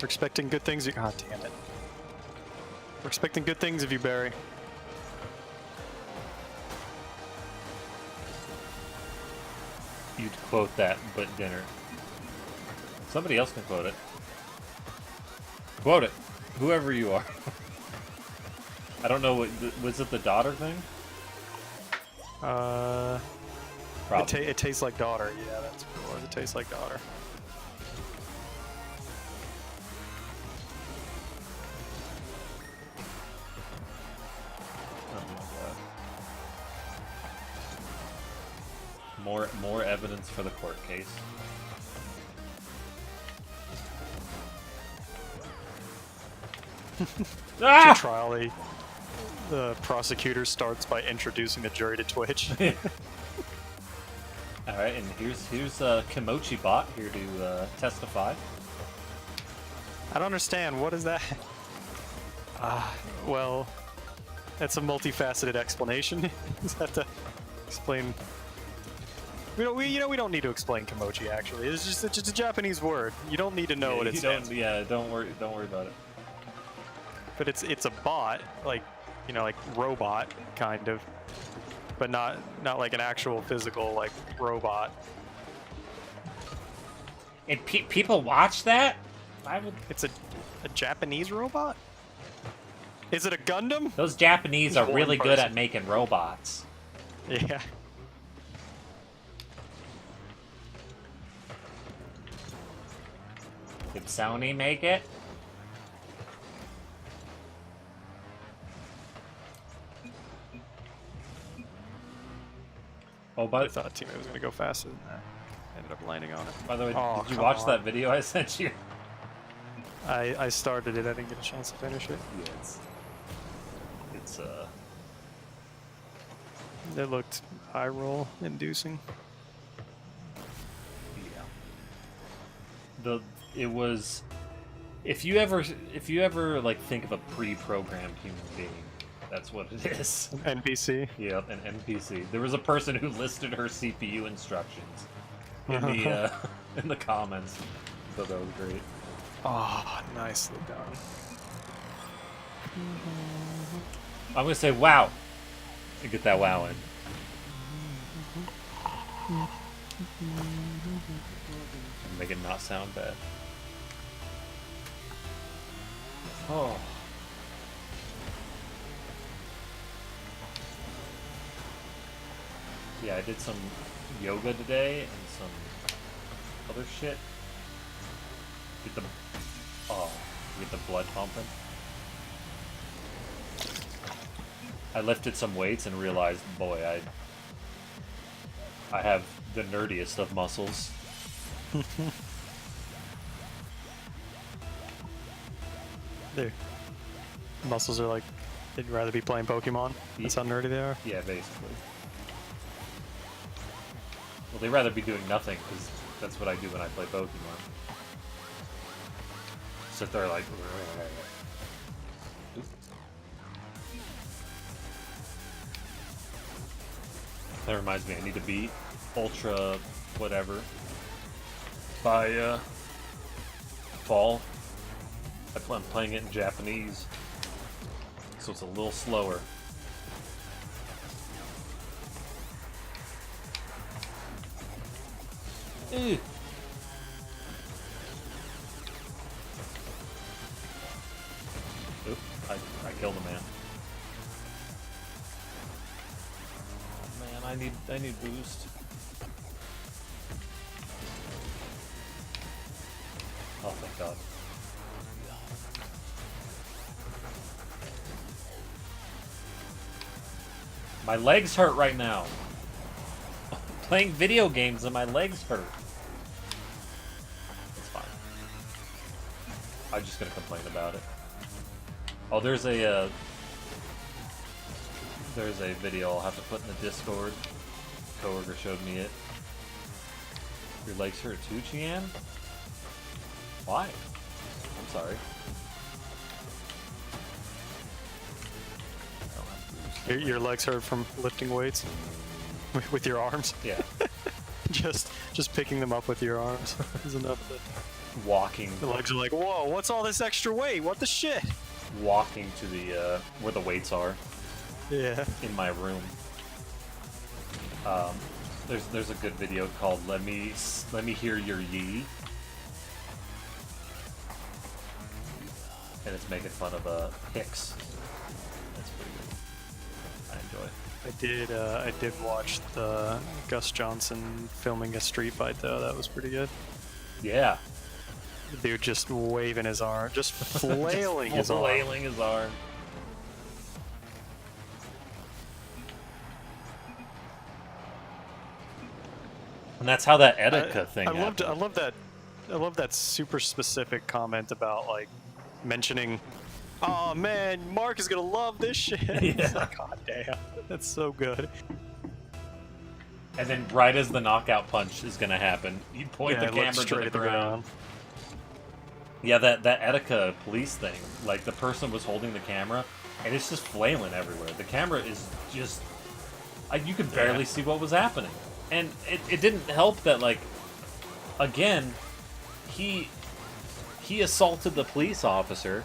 B: We're expecting good things. God damn it. We're expecting good things of you, Barry.
A: You'd quote that, but dinner. Somebody else can quote it. Quote it. Whoever you are. I don't know what... Was it the daughter thing? Probably.
B: It tastes like daughter. Yeah, that's what it was. It tastes like daughter.
A: More evidence for the court case.
B: The trial, the prosecutor starts by introducing the jury to Twitch.
A: All right, and here's Kimochi Bot here to testify.
B: I don't understand. What is that? Well, that's a multifaceted explanation. Is that to explain? We don't need to explain Kimochi. Actually, it's just a Japanese word. You don't need to know what it stands for.
A: Yeah, don't worry about it.
B: But it's a bot, like like robot kind of, but not like an actual physical like robot.
A: And people watch that? I would.
B: It's a Japanese robot. Is it a Gundam?
A: Those Japanese are
B: One
A: really good
B: person.
A: at making robots.
B: Yeah.
A: Did Sony make it? Oh,
B: I thought teammate was gonna go faster than that. Ended up landing on it.
A: by the way,
B: Oh,
A: did you
B: come
A: watch
B: on.
A: that video I sent you?
B: I started it. I didn't get a chance to finish it.
A: Yeah, it's
B: It looked eye roll inducing.
A: yeah. It was if you ever like think of a pre-programmed human being, that's what it is.
B: NPC.
A: Yeah, an NPC. There was a person who listed her CPU instructions in the in the comments. So that was great.
B: Oh, nicely done.
A: I'm gonna say wow and get that wow in. Make it not sound bad. Oh. Yeah, I did some yoga today and some other shit. Get the blood pumping. I lifted some weights and realized, boy, I have the nerdiest of muscles.
B: Their muscles are like they'd rather be playing Pokemon. That's how nerdy they are.
A: Yeah, basically. Well, they'd rather be doing nothing, because that's what I do when I play Pokemon. Sit there like... That reminds me, I need to beat Ultra whatever by fall. I'm playing it in Japanese, so it's a little slower. Ew. Oop, I killed a man. I need boost. Oh, thank God. My legs hurt right now. Playing video games and my legs hurt. It's fine. I'm just gonna complain about it. Oh, there's a video I'll have to put in the Discord. Coworker showed me it. Your legs hurt too, Chian? Why? I'm sorry.
B: Your legs hurt from lifting weights with your arms.
A: Yeah.
B: just picking them up with your arms is enough.
A: Walking.
B: The legs are like, whoa! What's all this extra weight? What the shit?
A: Walking to the where the weights are.
B: Yeah.
A: In my room. There's a good video called "Let Me Hear Your Yee," and it's making fun of Hicks. That's pretty good. I enjoy.
B: I did watch the Gus Johnson filming a street fight though. That was pretty good.
A: Yeah.
B: The dude just waving his arm, just flailing his arm.
A: Flailing his arm. And that's how that Etika thing happened.
B: I love that super specific comment about like mentioning, oh man, Mark is gonna love this shit.
A: Yeah.
B: Like, God damn, that's so good.
A: And then right as the knockout punch is gonna happen, you point the camera to the ground. Yeah, that Etika police thing, like the person was holding the camera, and it's just flailing everywhere. The camera is just, you could barely see what was happening. And it didn't help that, like, again, he assaulted the police officer,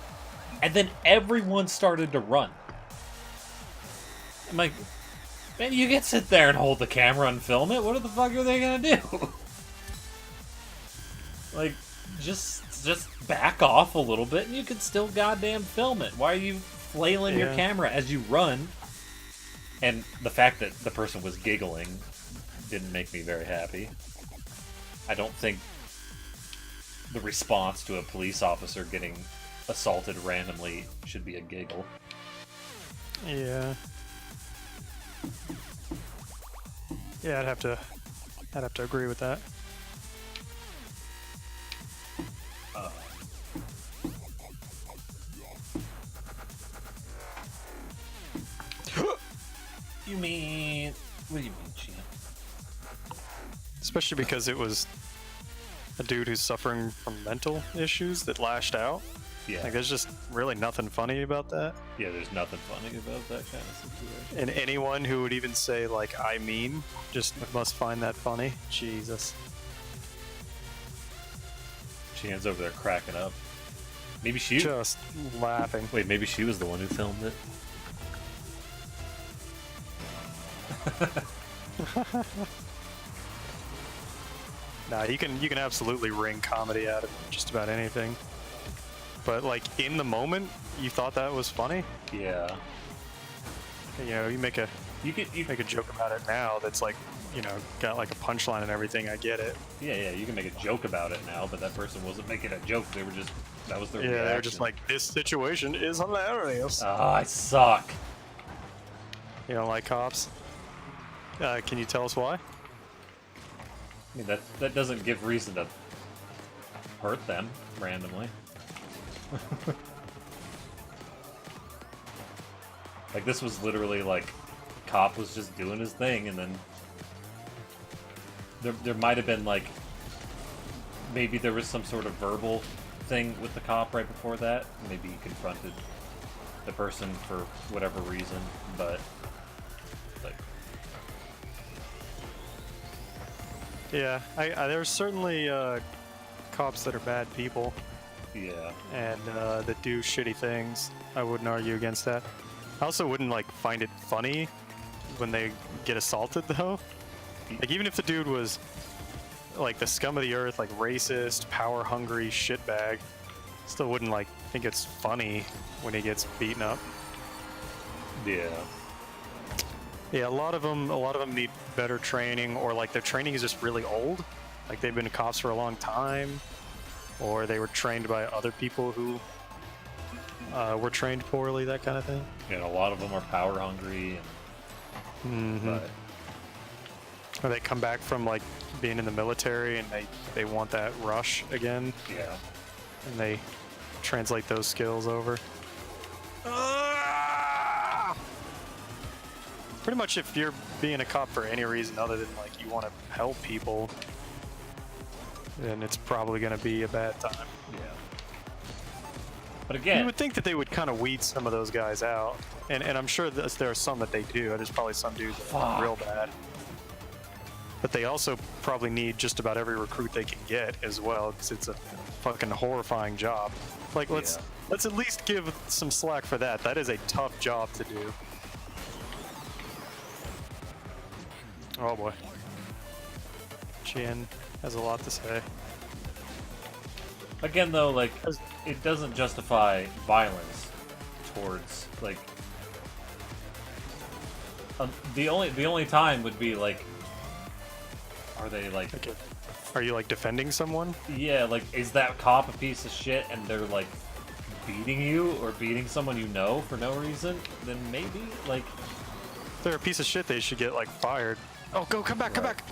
A: and then everyone started to run. I'm like, man, you can sit there and hold the camera and film it. What the fuck are they gonna do? Like, just back off a little bit, and you can still goddamn film it. Why are you flailing your camera as you run? And the fact that the person was giggling didn't make me very happy. I don't think the response to a police officer getting assaulted randomly should be a giggle.
B: Yeah. Yeah, I'd have to agree with that.
A: You mean... What do you mean, Chia?
B: Especially because it was a dude who's suffering from mental issues that lashed out.
A: Yeah.
B: Like, there's just really nothing funny about that.
A: Yeah, there's nothing funny about that kind of situation.
B: And anyone who would even say, like, I mean, just must find that funny. Jesus.
A: Chian's over there cracking up. Maybe she...
B: Just laughing.
A: Wait, maybe she was the one who filmed it?
B: Nah, you can absolutely wring comedy out of just about anything. But like in the moment, you thought that was funny.
A: Yeah.
B: You know, you make a joke about it now. That's like, you know, got like a punchline and everything. I get it.
A: Yeah, you can make a joke about it now, but that person wasn't making a joke. They were just, that was their reaction.
B: They were just like, this situation is hilarious.
A: I suck.
B: You don't like cops? Can you tell us why?
A: I mean, that doesn't give reason to hurt them randomly. Like, this was literally like, cop was just doing his thing, and then there might have been like, maybe there was some sort of verbal thing with the cop right before that. Maybe he confronted the person for whatever reason, but like,
B: yeah, there's certainly cops that are bad people.
A: yeah,
B: And that do shitty things. I wouldn't argue against that. I also wouldn't like find it funny when they get assaulted though. Like even if the dude was like the scum of the earth, like racist, power hungry shitbag, still wouldn't like think it's funny when he gets beaten up.
A: yeah.
B: Yeah, a lot of them need better training, or like their training is just really old, like they've been cops for a long time, or they were trained by other people who were trained poorly, that kind of thing.
A: And a lot of them are power hungry, and but
B: Or they come back from like being in the military and they want that rush again,
A: yeah.
B: and they translate those skills over. Pretty much, if you're being a cop for any reason other than like you want to help people, then it's probably going to be a bad time.
A: Yeah. But
B: You
A: again,
B: would think that they would kind of weed some of those guys out, and I'm sure there are some that they do. There's probably some dudes that are real bad, but they also probably need just about every recruit they can get as well, because it's a fucking horrifying job. Like let's at least give some slack for that. That is a tough job to do. Oh boy. Chin has a lot to say.
A: again though, like it doesn't justify violence towards like the only time would be like, are they like,
B: Okay. Are you like defending someone?
A: yeah, like is that cop a piece of shit and they're like beating you or beating someone you know for no reason? Then maybe like,
B: If they're a piece of shit, they should get like fired. Oh, come back, come back.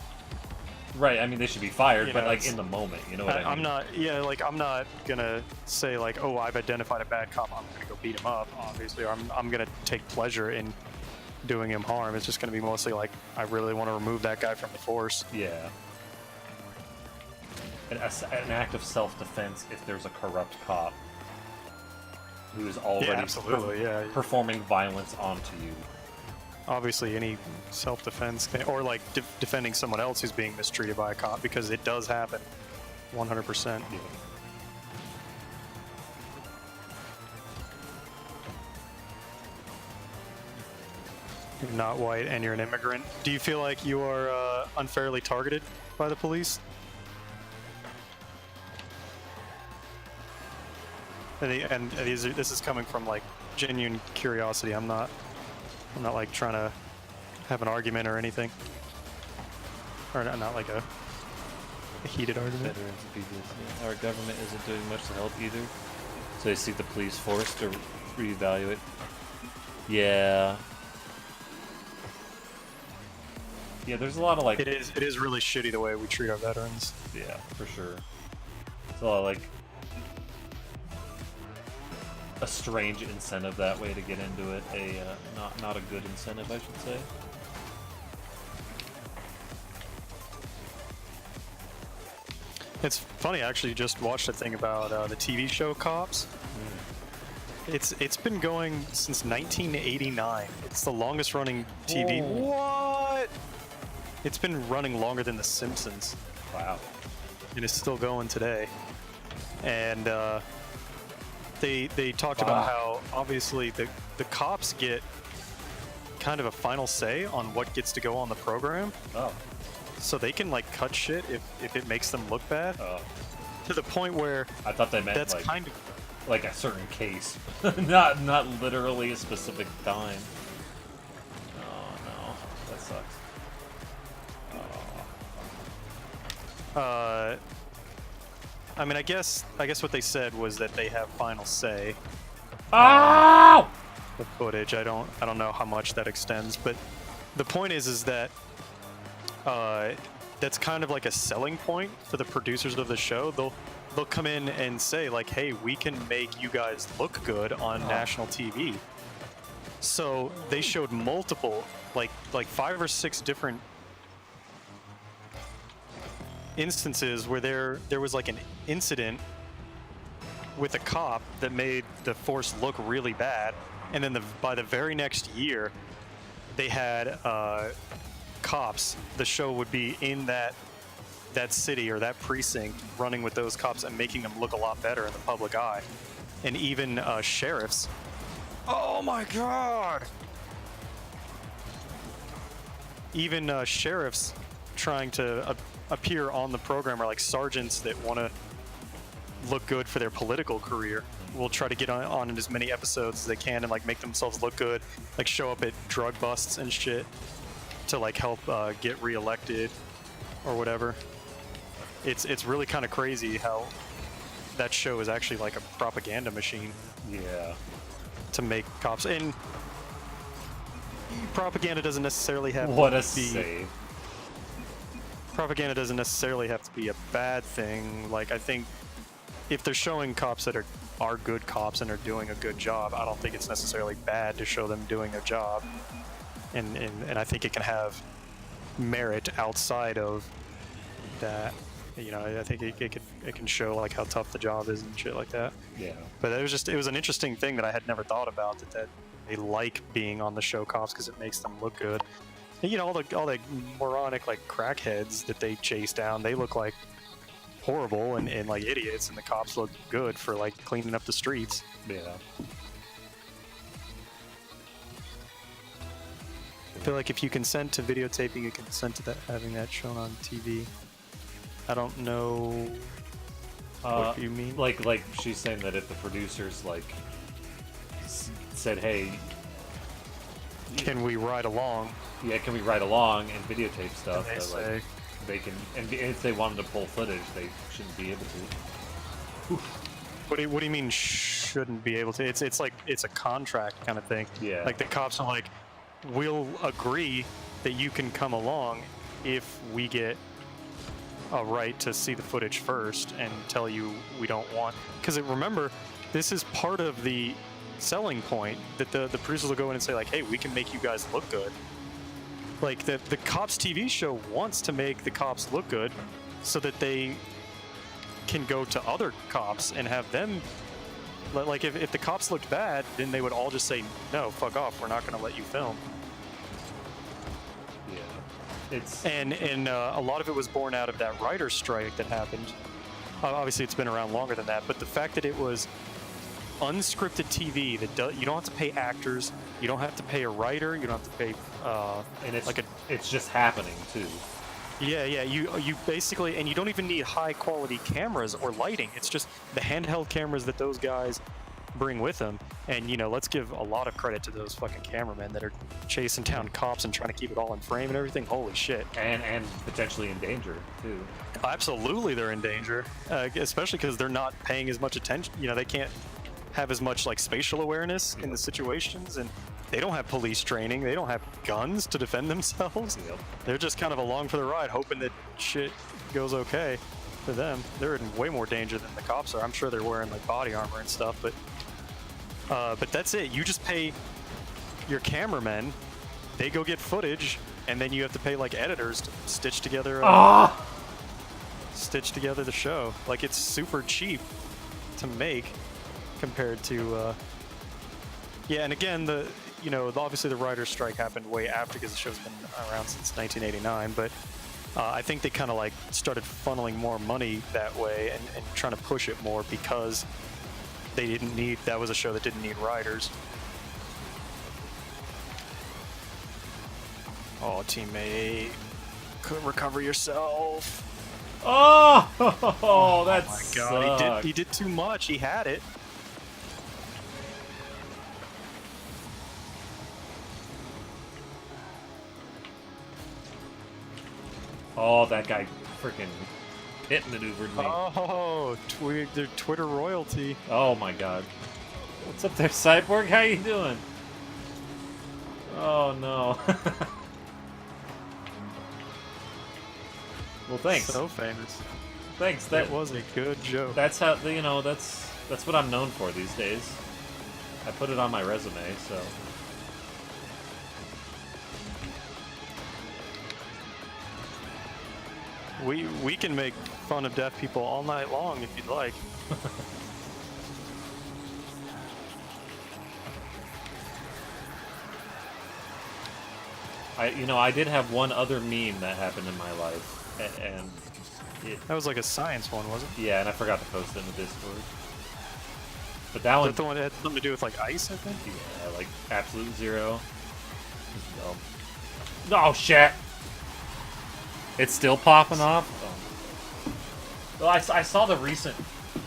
A: right? I mean, they should be fired,
B: You
A: but
B: know,
A: like
B: it's-
A: in the moment, you know what I mean?
B: I'm not, yeah, like I'm not gonna say like, oh, I've identified a bad cop, I'm gonna go beat him up, obviously, or I'm gonna take pleasure in doing him harm. It's just gonna be mostly like, I really want to remove that guy from the force.
A: Yeah. An act of self-defense if there's a corrupt cop who is already
B: Yeah, absolutely, yeah.
A: performing violence onto you.
B: Obviously, any self-defense thing, or like defending someone else who's being mistreated by a cop, because it does happen, 100%.
A: Yeah.
B: You're not white and you're an immigrant. Do you feel like you are unfairly targeted by the police? And this is coming from like genuine curiosity. I'm not like trying to have an argument or anything, or not like a heated argument.
A: Veterans and PTSD. Our government isn't doing much to help either, so they see the police force to reevaluate. Yeah. Yeah, there's a lot of like.
B: It is really shitty the way we treat our veterans.
A: Yeah, for sure. It's a lot of like a strange incentive that way to get into it. Not a good incentive, I should say.
B: It's funny, I actually just watched a thing about the TV show Cops. It's been going since 1989. It's the longest running TV. What? It's been running longer than The Simpsons,
A: Wow.
B: and it's still going today. And they talked about how obviously the cops get kind of a final say on what gets to go on the program,
A: Oh.
B: so they can like cut shit if it makes them look bad,
A: Oh.
B: to the point where
A: I thought they meant
B: that's
A: like
B: kind of
A: like a certain case, not literally a specific time. Oh no, that sucks. Oh.
B: I mean, I guess what they said was that they have final say.
A: Oh!
B: The footage. I don't know how much that extends, but the point is that that's kind of like a selling point for the producers of the show. They'll come in and say like, hey, we can make you guys look good on national TV. So they showed multiple, like 5 or 6 different instances where there was like an incident with a cop that made the force look really bad, and then by the very next year they had cops. The show would be in that city or that precinct running with those cops and making them look a lot better in the public eye. And even sheriffs. Oh my god! Even sheriffs trying to appear on the program are like sergeants that want to look good for their political career. will try to get on in as many episodes as they can and like make themselves look good, like show up at drug busts and shit to like help get reelected or whatever. It's really kind of crazy how that show is actually like a propaganda machine.
A: Yeah.
B: To make cops, and propaganda doesn't necessarily have
A: What a
B: to be.
A: save.
B: Propaganda doesn't necessarily have to be a bad thing. Like, I think if they're showing cops that are good cops and are doing a good job, I don't think it's necessarily bad to show them doing their job. And I think it can have merit outside of that. You know, I think it can show like how tough the job is and shit like that.
A: Yeah.
B: But it was an interesting thing that I had never thought about, that they like being on the show cops because it makes them look good. And, you know, all the moronic like crackheads that they chase down, they look like horrible and like idiots, and the cops look good for like cleaning up the streets.
A: Yeah.
B: I feel like if you consent to videotaping, you consent to that having that shown on TV. I don't know what you mean.
A: Like she's saying that if the producers like said, "Hey,
B: can we ride along?"
A: Yeah, can we ride along and videotape stuff?
B: And they
A: that, like, they can, and if they wanted to pull footage, they shouldn't be able to.
B: What do you mean shouldn't be able to? It's like it's a contract kind of thing.
A: Yeah.
B: Like the cops are like, we'll agree that you can come along if we get a right to see the footage first and tell you we don't want. Because remember, this is part of the selling point that the producers will go in and say like, hey, we can make you guys look good. Like the Cops TV show wants to make the cops look good so that they can go to other cops and have them, like if the cops looked bad, then they would all just say, no, fuck off, we're not going to let you film.
A: Yeah. It's
B: And a lot of it was born out of that writer's strike that happened. Obviously it's been around longer than that, but the fact that it was unscripted TV that you don't have to pay actors, you don't have to pay a writer, you don't have to pay
A: and it's
B: like
A: it's just happening too.
B: Yeah, you basically, and you don't even need high quality cameras or lighting. It's just the handheld cameras that those guys bring with them. And you know, let's give a lot of credit to those fucking cameramen that are chasing down cops and trying to keep it all in frame and everything. Holy shit.
A: And potentially in danger too.
B: Absolutely, they're in danger, especially because they're not paying as much attention. You know, they can't have as much like spatial awareness in the situations, and they don't have police training, they don't have guns to defend themselves.
A: Yep.
B: They're just kind of along for the ride, hoping that shit goes okay for them. They're in way more danger than the cops are. I'm sure they're wearing like body armor and stuff, but that's it. You just pay your cameramen, they go get footage, and then you have to pay like editors to stitch together the show. Like, it's super cheap to make compared to yeah. And again, obviously the writer's strike happened way after, because the show's been around since 1989, but I think they kind of like started funneling more money that way and trying to push it more, because that was a show that didn't need writers. Oh, teammate, couldn't recover yourself.
A: Oh, that's
B: my god, he did too much. He had it.
A: Oh, that guy freaking pit maneuvered me.
B: Oh, they're Twitter royalty.
A: Oh my god. What's up there, Cyborg? How you doing? Oh no. Well, thanks.
B: So famous.
A: Thanks.
B: That was a good joke.
A: That's how, that's what I'm known for these days. I put it on my resume, so.
B: We can make fun of deaf people all night long if you'd like.
A: I did have one other meme that happened in my life, and
B: that was like a science one, wasn't it?
A: Yeah, and I forgot to post it in the Discord. But that one,
B: the one that had something to do with like ice, I think.
A: Yeah, like absolute zero. Oh shit! It's still popping off. Oh. Well, I saw the recent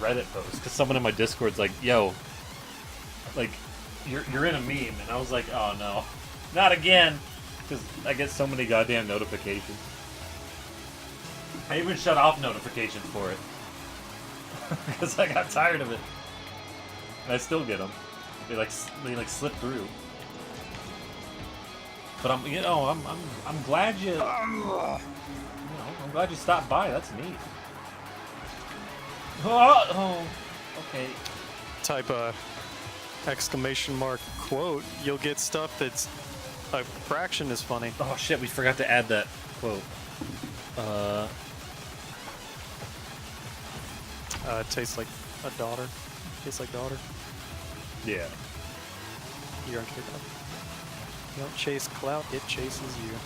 A: Reddit post because someone in my Discord's like, "Yo, like, you're in a meme," and I was like, "Oh no, not again," because I get so many goddamn notifications. I even shut off notifications for it because I got tired of it, and I still get them. They like slip through. But I'm glad I'm glad you stopped by. That's neat. Oh, okay.
B: Type a exclamation mark quote, you'll get stuff that's a fraction as funny.
A: Oh shit, we forgot to add that quote.
B: It tastes like a daughter. Tastes like daughter.
A: Yeah.
B: You don't care about it. You don't chase clout, it chases you.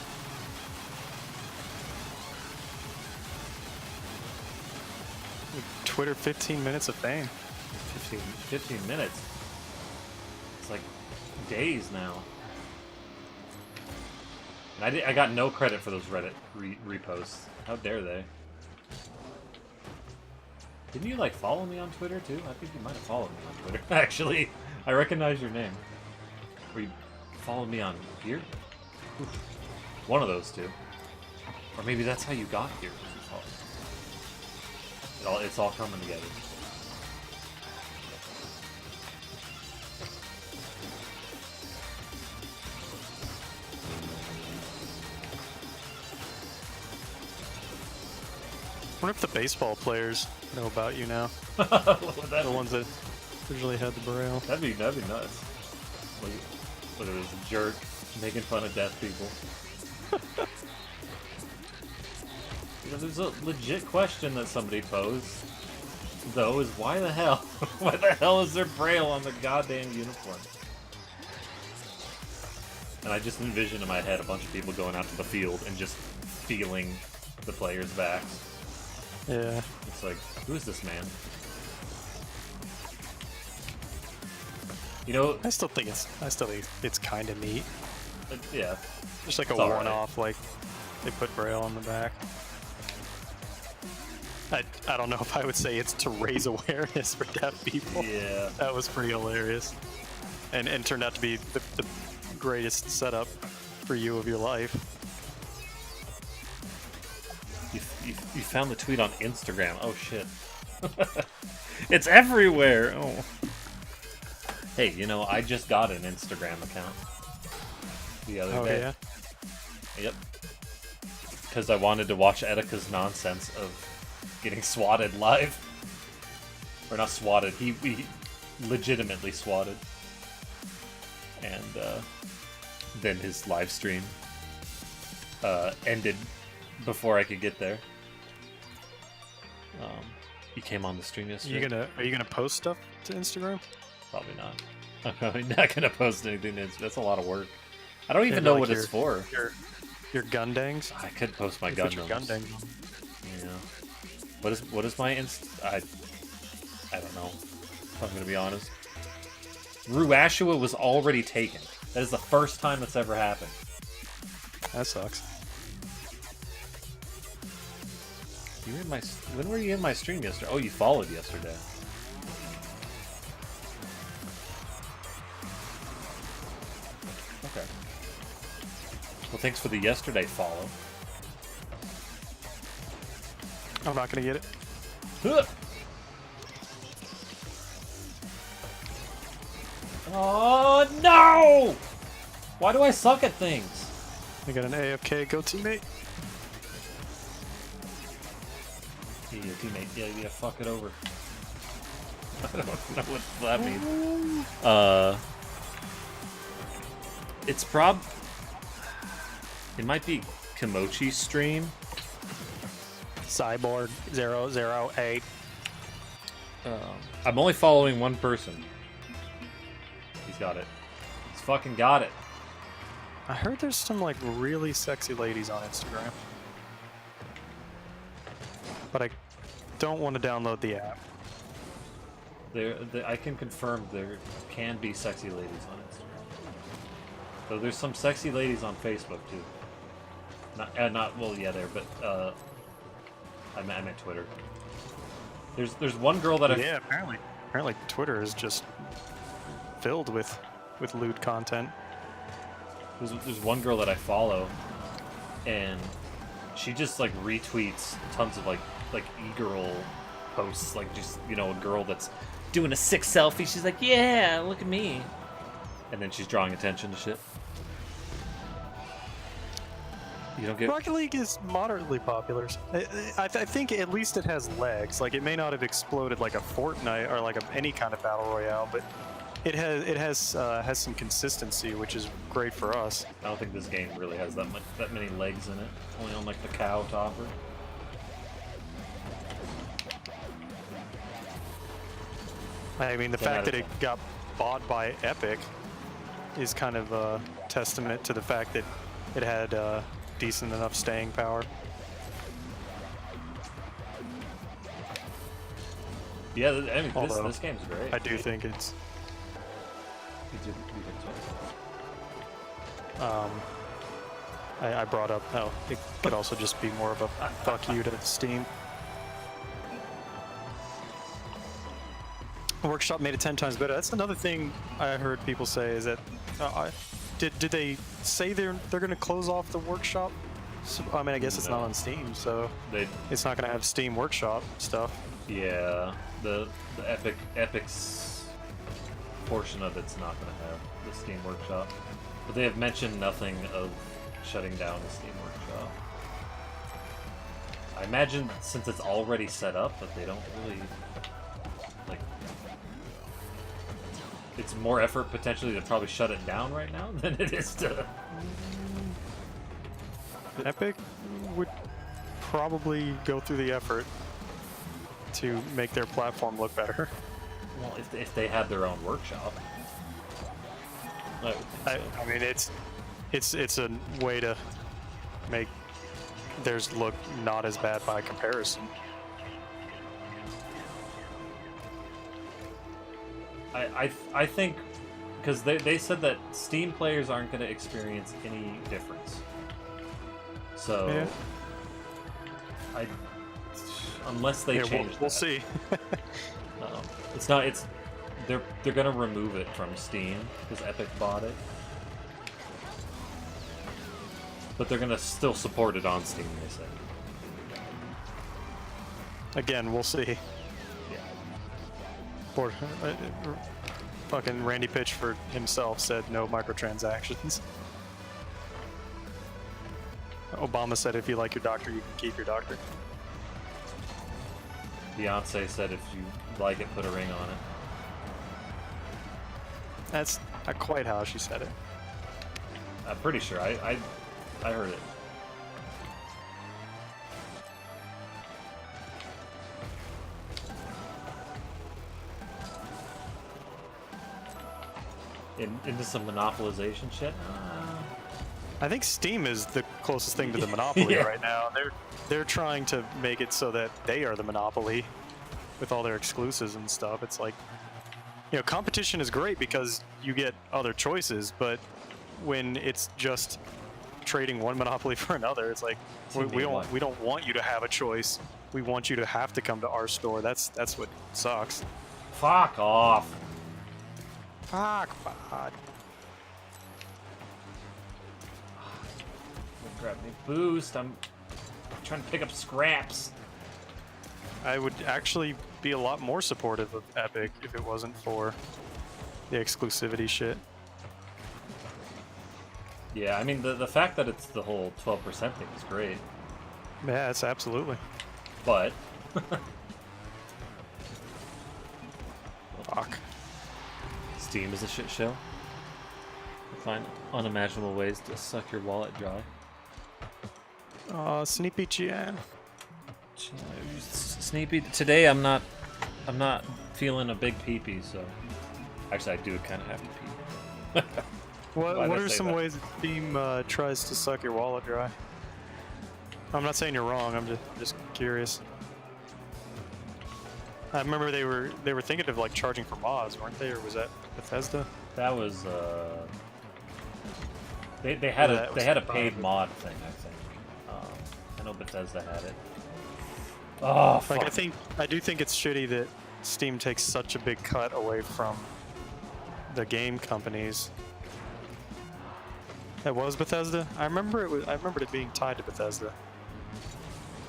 B: Twitter 15 minutes of fame.
A: 15 minutes. It's like days now. And I got no credit for those Reddit reposts. How dare they? Didn't you like follow me on Twitter too? I think you might have followed me on Twitter. Actually, I recognize your name. Or you followed me on here? Oof. One of those two. Or maybe that's how you got here. It's all coming together.
B: I wonder if the baseball players know about you now. The ones that originally had the Braille.
A: That'd be nuts. Whether it was a jerk making fun of deaf people. You know, there's a legit question that somebody posed, though, is why the hell is there Braille on the goddamn uniform? And I just envision in my head a bunch of people going out to the field and just feeling the players' backs.
B: Yeah.
A: It's like, who is this man? You know,
B: I still think it's kind of neat.
A: Yeah.
B: Just like a
A: It's all
B: one-off, like they put Braille on the back. I don't know if I would say it's to raise awareness for deaf people.
A: Yeah.
B: That was pretty hilarious. And turned out to be the greatest setup for you of your life.
A: You found the tweet on Instagram. Oh shit. It's everywhere. Oh. Hey, you know, I just got an Instagram account the other day.
B: Yeah?
A: Yep. Because I wanted to watch Etika's nonsense of getting swatted live. Or not swatted, he legitimately swatted. And then his live stream ended before I could get there. He came on the stream yesterday.
B: Are you gonna post stuff to Instagram?
A: Probably not. I'm probably not gonna post anything. That's a lot of work. I don't even
B: Maybe
A: know
B: like
A: what it's for.
B: Your Gundangs?
A: I could post my
B: You put your
A: Gundams.
B: Gundangs on.
A: Yeah. What is my I don't know. If I'm gonna be honest. Ruashua was already taken. That is the first time that's ever happened.
B: That sucks.
A: You were in my. When were you in my stream yesterday? Oh, you followed yesterday. Okay. Well, thanks for the yesterday follow.
B: I'm not gonna get it.
A: Huh. Oh no! Why do I suck at things?
B: I got an AFK. Go teammate.
A: Yeah, teammate. Yeah, fuck it over. I don't know what that means. It's it might be Kimochi's stream.
B: Cyborg 008.
A: I'm only following one person. He's got it. He's fucking got it.
B: I heard there's some like really sexy ladies on Instagram, but I don't want to download the app.
A: I can confirm there can be sexy ladies on Instagram. So there's some sexy ladies on Facebook too. Not well, yeah, there, but I meant Twitter. There's one girl that I
B: Yeah, apparently Twitter is just filled with lewd content.
A: there's one girl that I follow, and she just like retweets tons of like e-girl posts, like just a girl that's doing a sick selfie. She's like, yeah, look at me, and then she's drawing attention to shit. You don't get
B: Rocket League is moderately popular. I think at least it has legs. Like, it may not have exploded like a Fortnite or like any kind of battle royale, but it has some consistency, which is great for us.
A: I don't think this game really has that many legs in it. Only on like the cow topper.
B: I mean, the fact that it got bought by Epic is kind of a testament to the fact that it had decent enough staying power.
A: Yeah, I mean,
B: Although,
A: this game's great.
B: I do think it's.
A: You did
B: I brought up how it could also just be more of a fuck you to Steam. Workshop made it 10 times better. That's another thing I heard people say is that did they say they're going to close off the workshop? So, I mean, I guess it's not on Steam, so it's not going to have Steam Workshop stuff.
A: Yeah, the Epic's portion of it's not going to have the Steam Workshop, but they have mentioned nothing of shutting down the Steam Workshop. I imagine since it's already set up, that they don't really like. It's more effort potentially to probably shut it down right now than it is to.
B: Epic would probably go through the effort to make their platform look better.
A: Well, if they had their own workshop.
B: I mean, it's a way to make theirs look not as bad by comparison.
A: I think because they said that Steam players aren't going to experience any difference. So,
B: yeah.
A: Unless they change
B: we'll see.
A: it's not. They're gonna remove it from Steam because Epic bought it, but they're gonna still support it on Steam. They said.
B: Again, we'll see.
A: Yeah.
B: Or, fucking Randy Pitchford himself said no microtransactions. Obama said if you like your doctor, you can keep your doctor.
A: Beyonce said if you like it, put a ring on it.
B: That's not quite how she said it.
A: I'm pretty sure. I heard it. Into some monopolization shit?
B: I think Steam is the closest thing to the monopoly right now. They're trying to make it so that they are the monopoly with all their exclusives and stuff. It's like, competition is great because you get other choices, but when it's just trading one monopoly for another, it's like we don't want you to have a choice. We want you to have to come to our store. That's what sucks.
A: Fuck off.
B: Fuck, God.
A: Grab me boost. I'm trying to pick up scraps.
B: I would actually be a lot more supportive of Epic if it wasn't for the exclusivity shit.
A: Yeah, I mean, the fact that it's the whole 12% thing is great.
B: Yeah, it's absolutely.
A: But...
B: Fuck.
A: Steam is a shit show. You find unimaginable ways to suck your wallet dry.
B: Sneepy Chan.
A: Sneepy, today I'm not feeling a big pee-pee, so... Actually, I do kind of have to pee.
B: What are some ways that Steam tries to suck your wallet dry? I'm not saying you're wrong. I'm just curious. I remember they were thinking of like charging for mods, weren't they? Or was that Bethesda?
A: That was they had a paid mod thing, I think. I know Bethesda had it. Oh, fuck.
B: Like I do think it's shitty that Steam takes such a big cut away from the game companies. That was Bethesda. I remember I remembered it being tied to Bethesda.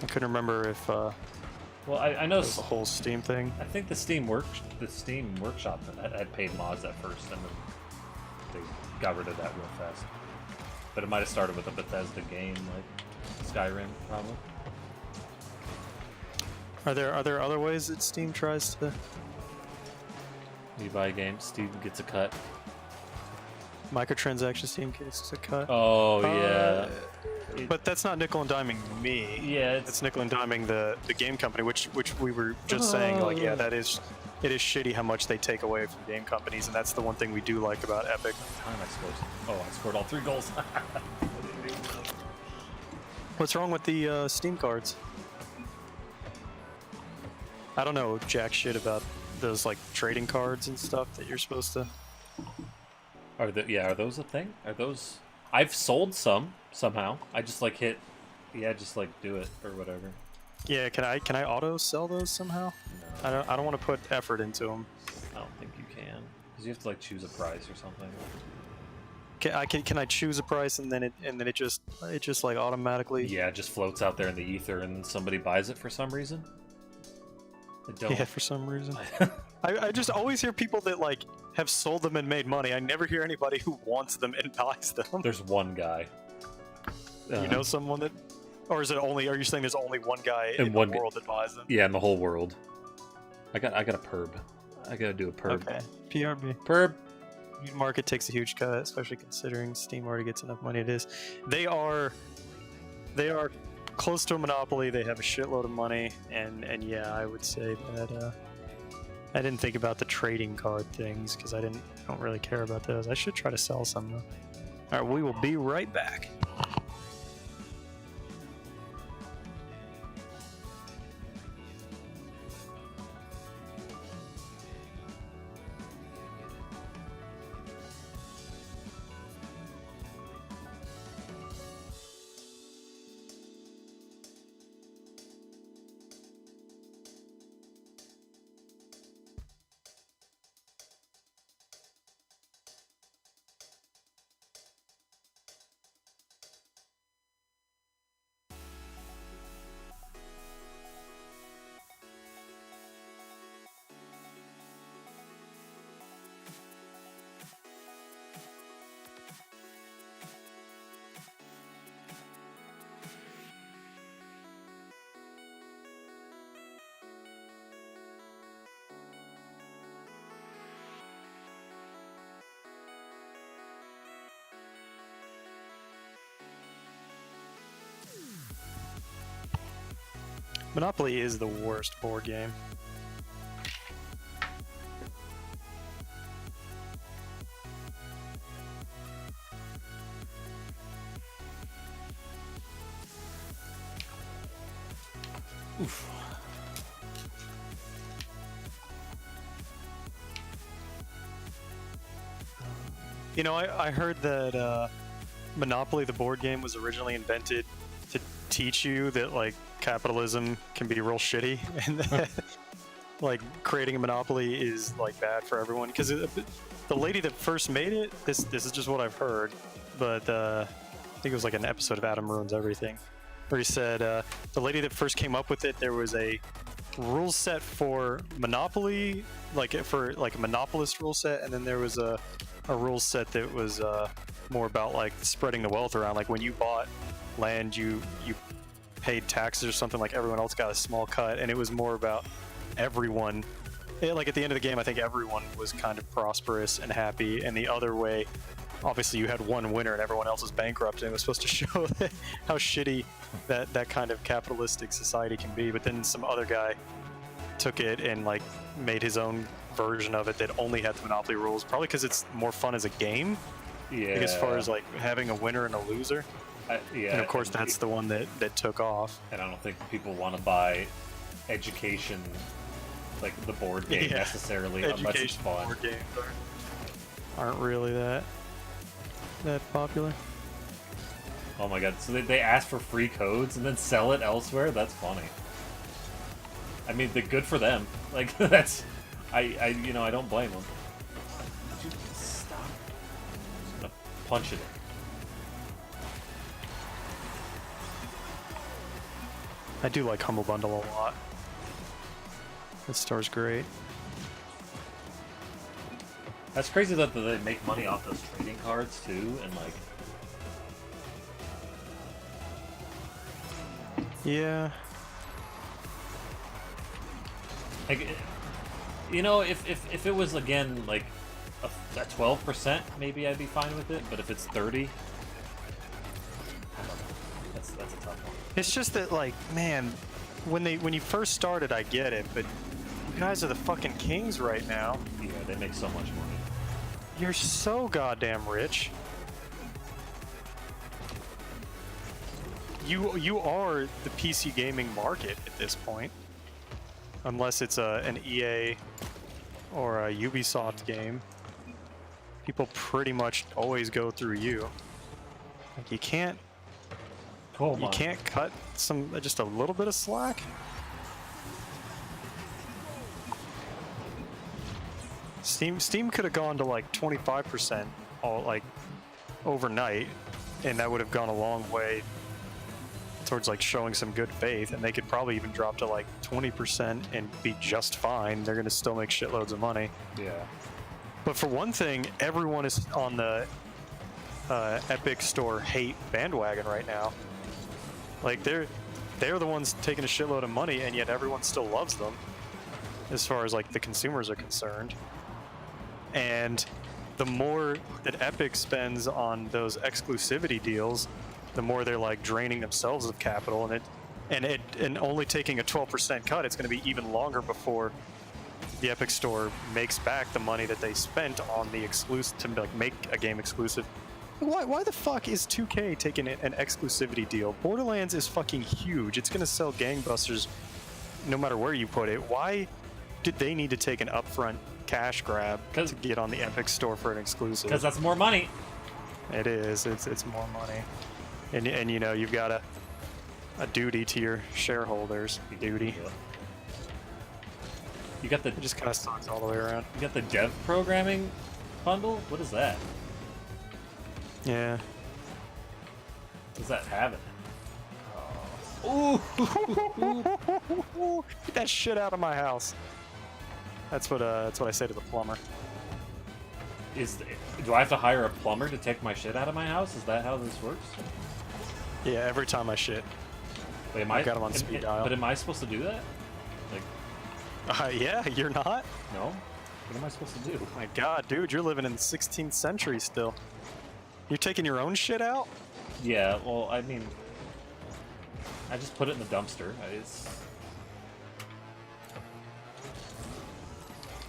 B: I couldn't remember if
A: Well, I know
B: it was the whole Steam thing.
A: I think the Steam Workshop had paid mods at first, and then they got rid of that real fast. But it might have started with a Bethesda game like Skyrim, probably.
B: Are there other ways that Steam tries to?
A: You buy a game, Steam gets a cut.
B: Microtransaction Steam gets a cut.
A: Oh yeah.
B: But that's not nickel and diming me.
A: Yeah,
B: it's nickel and diming the game company, which we were just saying. Like, yeah, it is shitty how much they take away from game companies, and that's the one thing we do like about Epic.
A: Time I scored. Oh, I scored all 3 goals.
B: What's wrong with the Steam cards? I don't know jack shit about those like trading cards and stuff that you're supposed to.
A: Are those a thing? Are those? I've sold some somehow. I just like hit, just like do it or whatever.
B: Yeah, can I auto sell those somehow?
A: No.
B: I don't want to put effort into them.
A: I don't think you can, because you have to like choose a price or something.
B: Can I choose a price and then it just like automatically?
A: Yeah, it just floats out there in the ether and somebody buys it for some reason. I don't.
B: Yeah, for some reason. I just always hear people that like have sold them and made money. I never hear anybody who wants them and buys them.
A: There's one guy.
B: You know someone that, or is it only? Are you saying there's only one guy in the world that buys them?
A: Yeah, in the whole world. I got a perb. I gotta do a perb.
B: Okay, PRB.
A: Perb.
B: Market takes a huge cut, especially considering Steam already gets enough money. It is. They are close to a monopoly. They have a shitload of money, and yeah, I would say that. I didn't think about the trading card things because I don't really care about those. I should try to sell some though. All right, we will be right back. Monopoly is the worst board game.
A: Oof.
B: You know, I heard that Monopoly, the board game, was originally invented to teach you that like capitalism can be real shitty, and that like creating a monopoly is like bad for everyone. Because the lady that first made it, this is just what I've heard, but I think it was like an episode of Adam Ruins Everything, where he said the lady that first came up with it, there was a rule set for Monopoly, like for like a monopolist rule set, and then there was a rule set that was more about like spreading the wealth around. Like when you bought land, you paid taxes or something, like everyone else got a small cut, and it was more about everyone. Like at the end of the game, I think everyone was kind of prosperous and happy, and the other way, obviously you had one winner and everyone else was bankrupt, and it was supposed to show how shitty that kind of capitalistic society can be. But then some other guy took it and like made his own version of it that only had the Monopoly rules, probably because it's more fun as a game.
A: Yeah.
B: Like as far as like having a winner and a loser.
A: Yeah.
B: And of course that's the one that took off.
A: And I don't think people want to buy education, like the board game necessarily, unless it's fun.
B: Board games aren't really that popular.
A: Oh my god, so they ask for free codes and then sell it elsewhere? That's funny. I mean, they're good for them. Like, that's... I don't blame them. Would you stop? I'm gonna punch it.
B: I do like Humble Bundle a lot. This store's great.
A: That's crazy that they make money off those trading cards, too, and, like...
B: Yeah.
A: Like, you know, if it was, again, like, a 12%, maybe I'd be fine with it, but if it's 30... I don't know. That's a tough one.
B: It's just that, like, man, when you first started, I get it, but you guys are the fucking kings right now.
A: Yeah, they make so much money.
B: You're so goddamn rich. You are the PC gaming market at this point. Unless it's an EA or a Ubisoft game. People pretty much always go through you. Like you can't cut just a little bit of slack. Steam could have gone to like 25% all like overnight, and that would have gone a long way towards like showing some good faith, and they could probably even drop to like 20% and be just fine. They're gonna still make shitloads of money.
A: Yeah.
B: But for one thing, everyone is on the Epic Store hate bandwagon right now. Like they're the ones taking a shitload of money, and yet everyone still loves them as far as like the consumers are concerned. And the more that Epic spends on those exclusivity deals, the more they're like draining themselves of capital, and only taking a 12% cut, it's going to be even longer before the Epic Store makes back the money that they spent on the exclusive to like make a game exclusive. Why the fuck is 2K taking an exclusivity deal? Borderlands is fucking huge. It's going to sell gangbusters no matter where you put it. Why did they need to take an upfront cash grab to get on the Epic Store for an exclusive?
A: Because that's more money.
B: It is. It's more money. And you know, you've got a duty to your shareholders. Duty.
A: You got the...
B: It just kind of sucks all the way around.
A: You got the dev programming bundle? What is that?
B: Yeah.
A: What does that have in it?
B: Ooh! Get that shit out of my house. That's what I say to the plumber.
A: Do I have to hire a plumber to take my shit out of my house? Is that how this works?
B: Yeah, every time I shit.
A: Wait,
B: I got him on speed dial.
A: But am I supposed to do that? Like,
B: yeah, you're not?
A: No? What am I supposed to do?
B: My god, dude, you're living in the 16th century still. You're taking your own shit out?
A: Yeah, well, I mean... I just put it in the dumpster.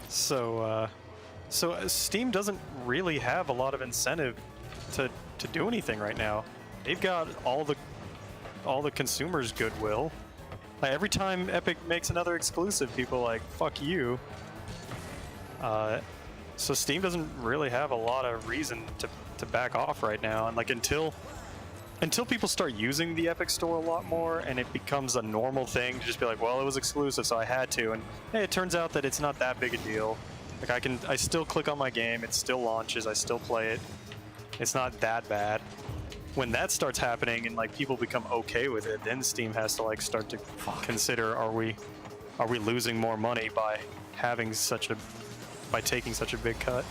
B: So Steam doesn't really have a lot of incentive to do anything right now. They've got all the consumers' goodwill. Like every time Epic makes another exclusive, people are like, fuck you. So Steam doesn't really have a lot of reason to back off right now, and like until people start using the Epic Store a lot more and it becomes a normal thing to just be like, well, it was exclusive, so I had to, and hey, it turns out that it's not that big a deal. Like I still click on my game, it still launches, I still play it. It's not that bad. When that starts happening and like people become okay with it, then Steam has to like start to consider, are we losing more money by taking such a big cut?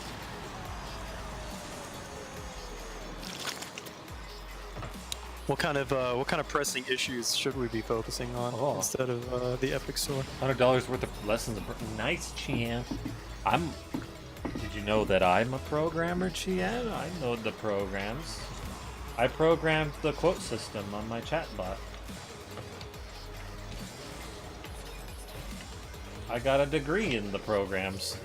B: What kind of pressing issues should we be focusing on instead of the Epic Store?
A: $100 worth of lessons. Nice, Chian. Did you know that I'm a programmer, Chian? I know the programs. I programmed the quote system on my chatbot. I got a degree in the programs.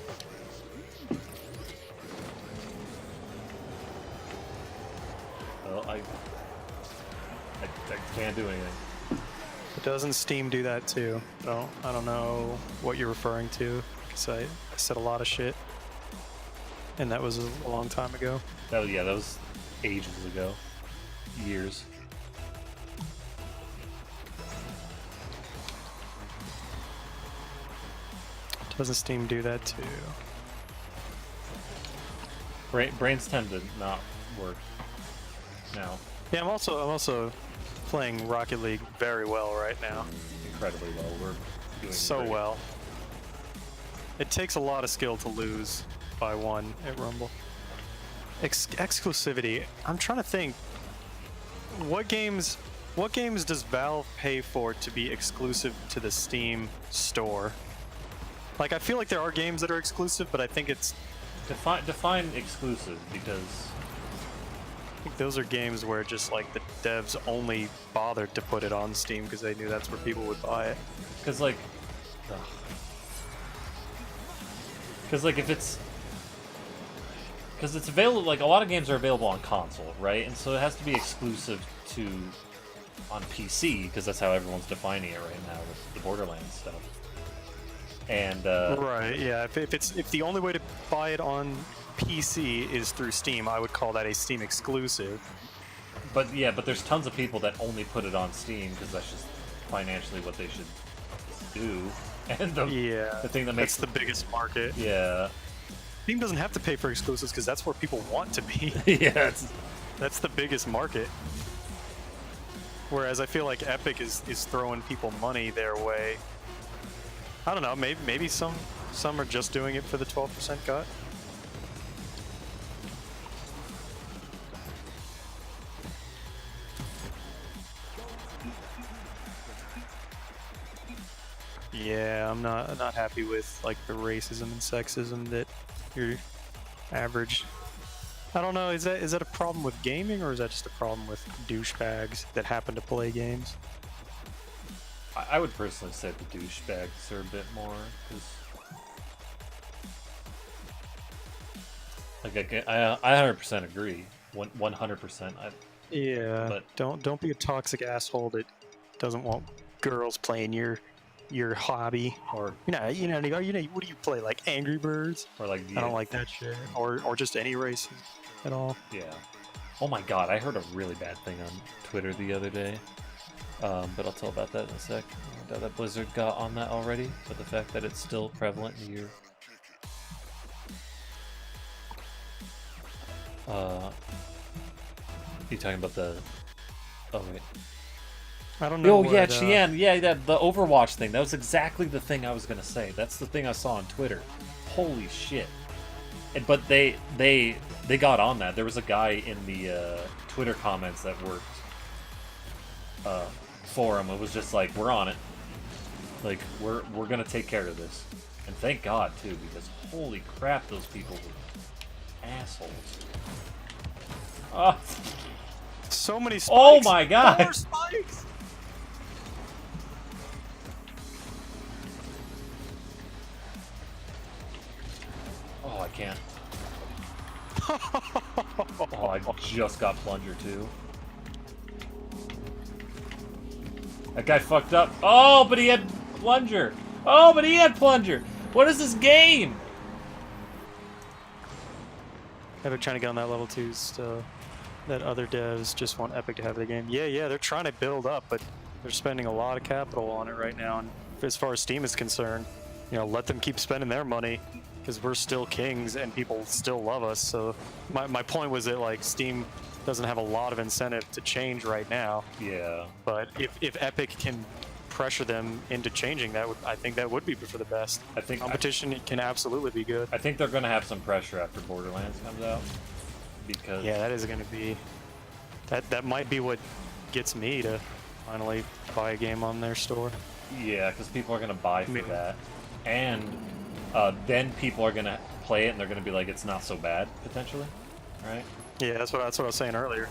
A: Well, I can't do anything.
B: But doesn't Steam do that too? I don't know what you're referring to, because I said a lot of shit, and that was a long time ago.
A: That was ages ago. Years.
B: Doesn't Steam do that too?
A: Brains tend to not work now.
B: Yeah, I'm also playing Rocket League very well right now.
A: Incredibly well. We're doing
B: So
A: great.
B: well. It takes a lot of skill to lose by 1 at Rumble. Exclusivity. I'm trying to think. What games does Valve pay for to be exclusive to the Steam store? Like, I feel like there are games that are exclusive, but I think it's...
A: Define exclusive, because
B: I think those are games where just like the devs only bothered to put it on Steam because they knew that's where people would buy it.
A: because like if it's available, like a lot of games are available on console, right? And so it has to be exclusive to on PC because that's how everyone's defining it right now with the Borderlands stuff. And
B: Right, yeah. If the only way to buy it on PC is through Steam, I would call that a Steam exclusive.
A: but there's tons of people that only put it on Steam because that's just financially what they should do. And the thing that makes
B: that's the biggest market.
A: yeah
B: Steam doesn't have to pay for exclusives because that's where people want to be.
A: yeah
B: That's the biggest market. Whereas I feel like Epic is throwing people money their way. I don't know. Maybe some are just doing it for the 12% cut. Yeah, I'm not happy with like the racism and sexism that your average. I don't know. Is that a problem with gaming or is that just a problem with douchebags that happen to play games?
A: I would personally say the douchebags are a bit more, because like I 100% agree, 100%.
B: Yeah,
A: but
B: don't be a toxic asshole that doesn't want girls playing your hobby.
A: or
B: What do you play, like Angry Birds?
A: like
B: I don't like that shit. Or just any racing at all.
A: yeah. Oh my god, I heard a really bad thing on Twitter the other day. But I'll tell about that in a sec. I doubt that Blizzard got on that already, but the fact that it's still prevalent in your you talking about the oh wait.
B: I don't know.
A: Oh yeah, Cheyenne, yeah, the Overwatch thing. That was exactly the thing I was gonna say. That's the thing I saw on Twitter. Holy shit. But they got on that. There was a guy in the Twitter comments that worked for him. It was just like, we're on it. Like, we're gonna take care of this. And thank God too, because holy crap, those people were assholes. Oh,
B: So many spikes.
A: oh my god!
B: More spikes.
A: Oh, I can't. Oh, I just got plunger too. That guy fucked up. Oh, but he had plunger. Oh, but he had plunger. What is this game?
B: Epic trying to get on that level 2 still. That other devs just want Epic to have the game. Yeah, they're trying to build up, but they're spending a lot of capital on it right now. And as far as Steam is concerned, let them keep spending their money because we're still kings and people still love us. So my point was that like Steam doesn't have a lot of incentive to change right now.
A: Yeah.
B: But if Epic can pressure them into changing, I think that would be for the best.
A: I think
B: Competition can absolutely be good.
A: I think they're gonna have some pressure after Borderlands comes out, because
B: Yeah, that is going to be... That might be what gets me to finally buy a game on their store.
A: yeah, because people are gonna buy for that, and then people are gonna play it and they're gonna be like, it's not so bad potentially, right?
B: Yeah, that's what I was saying earlier.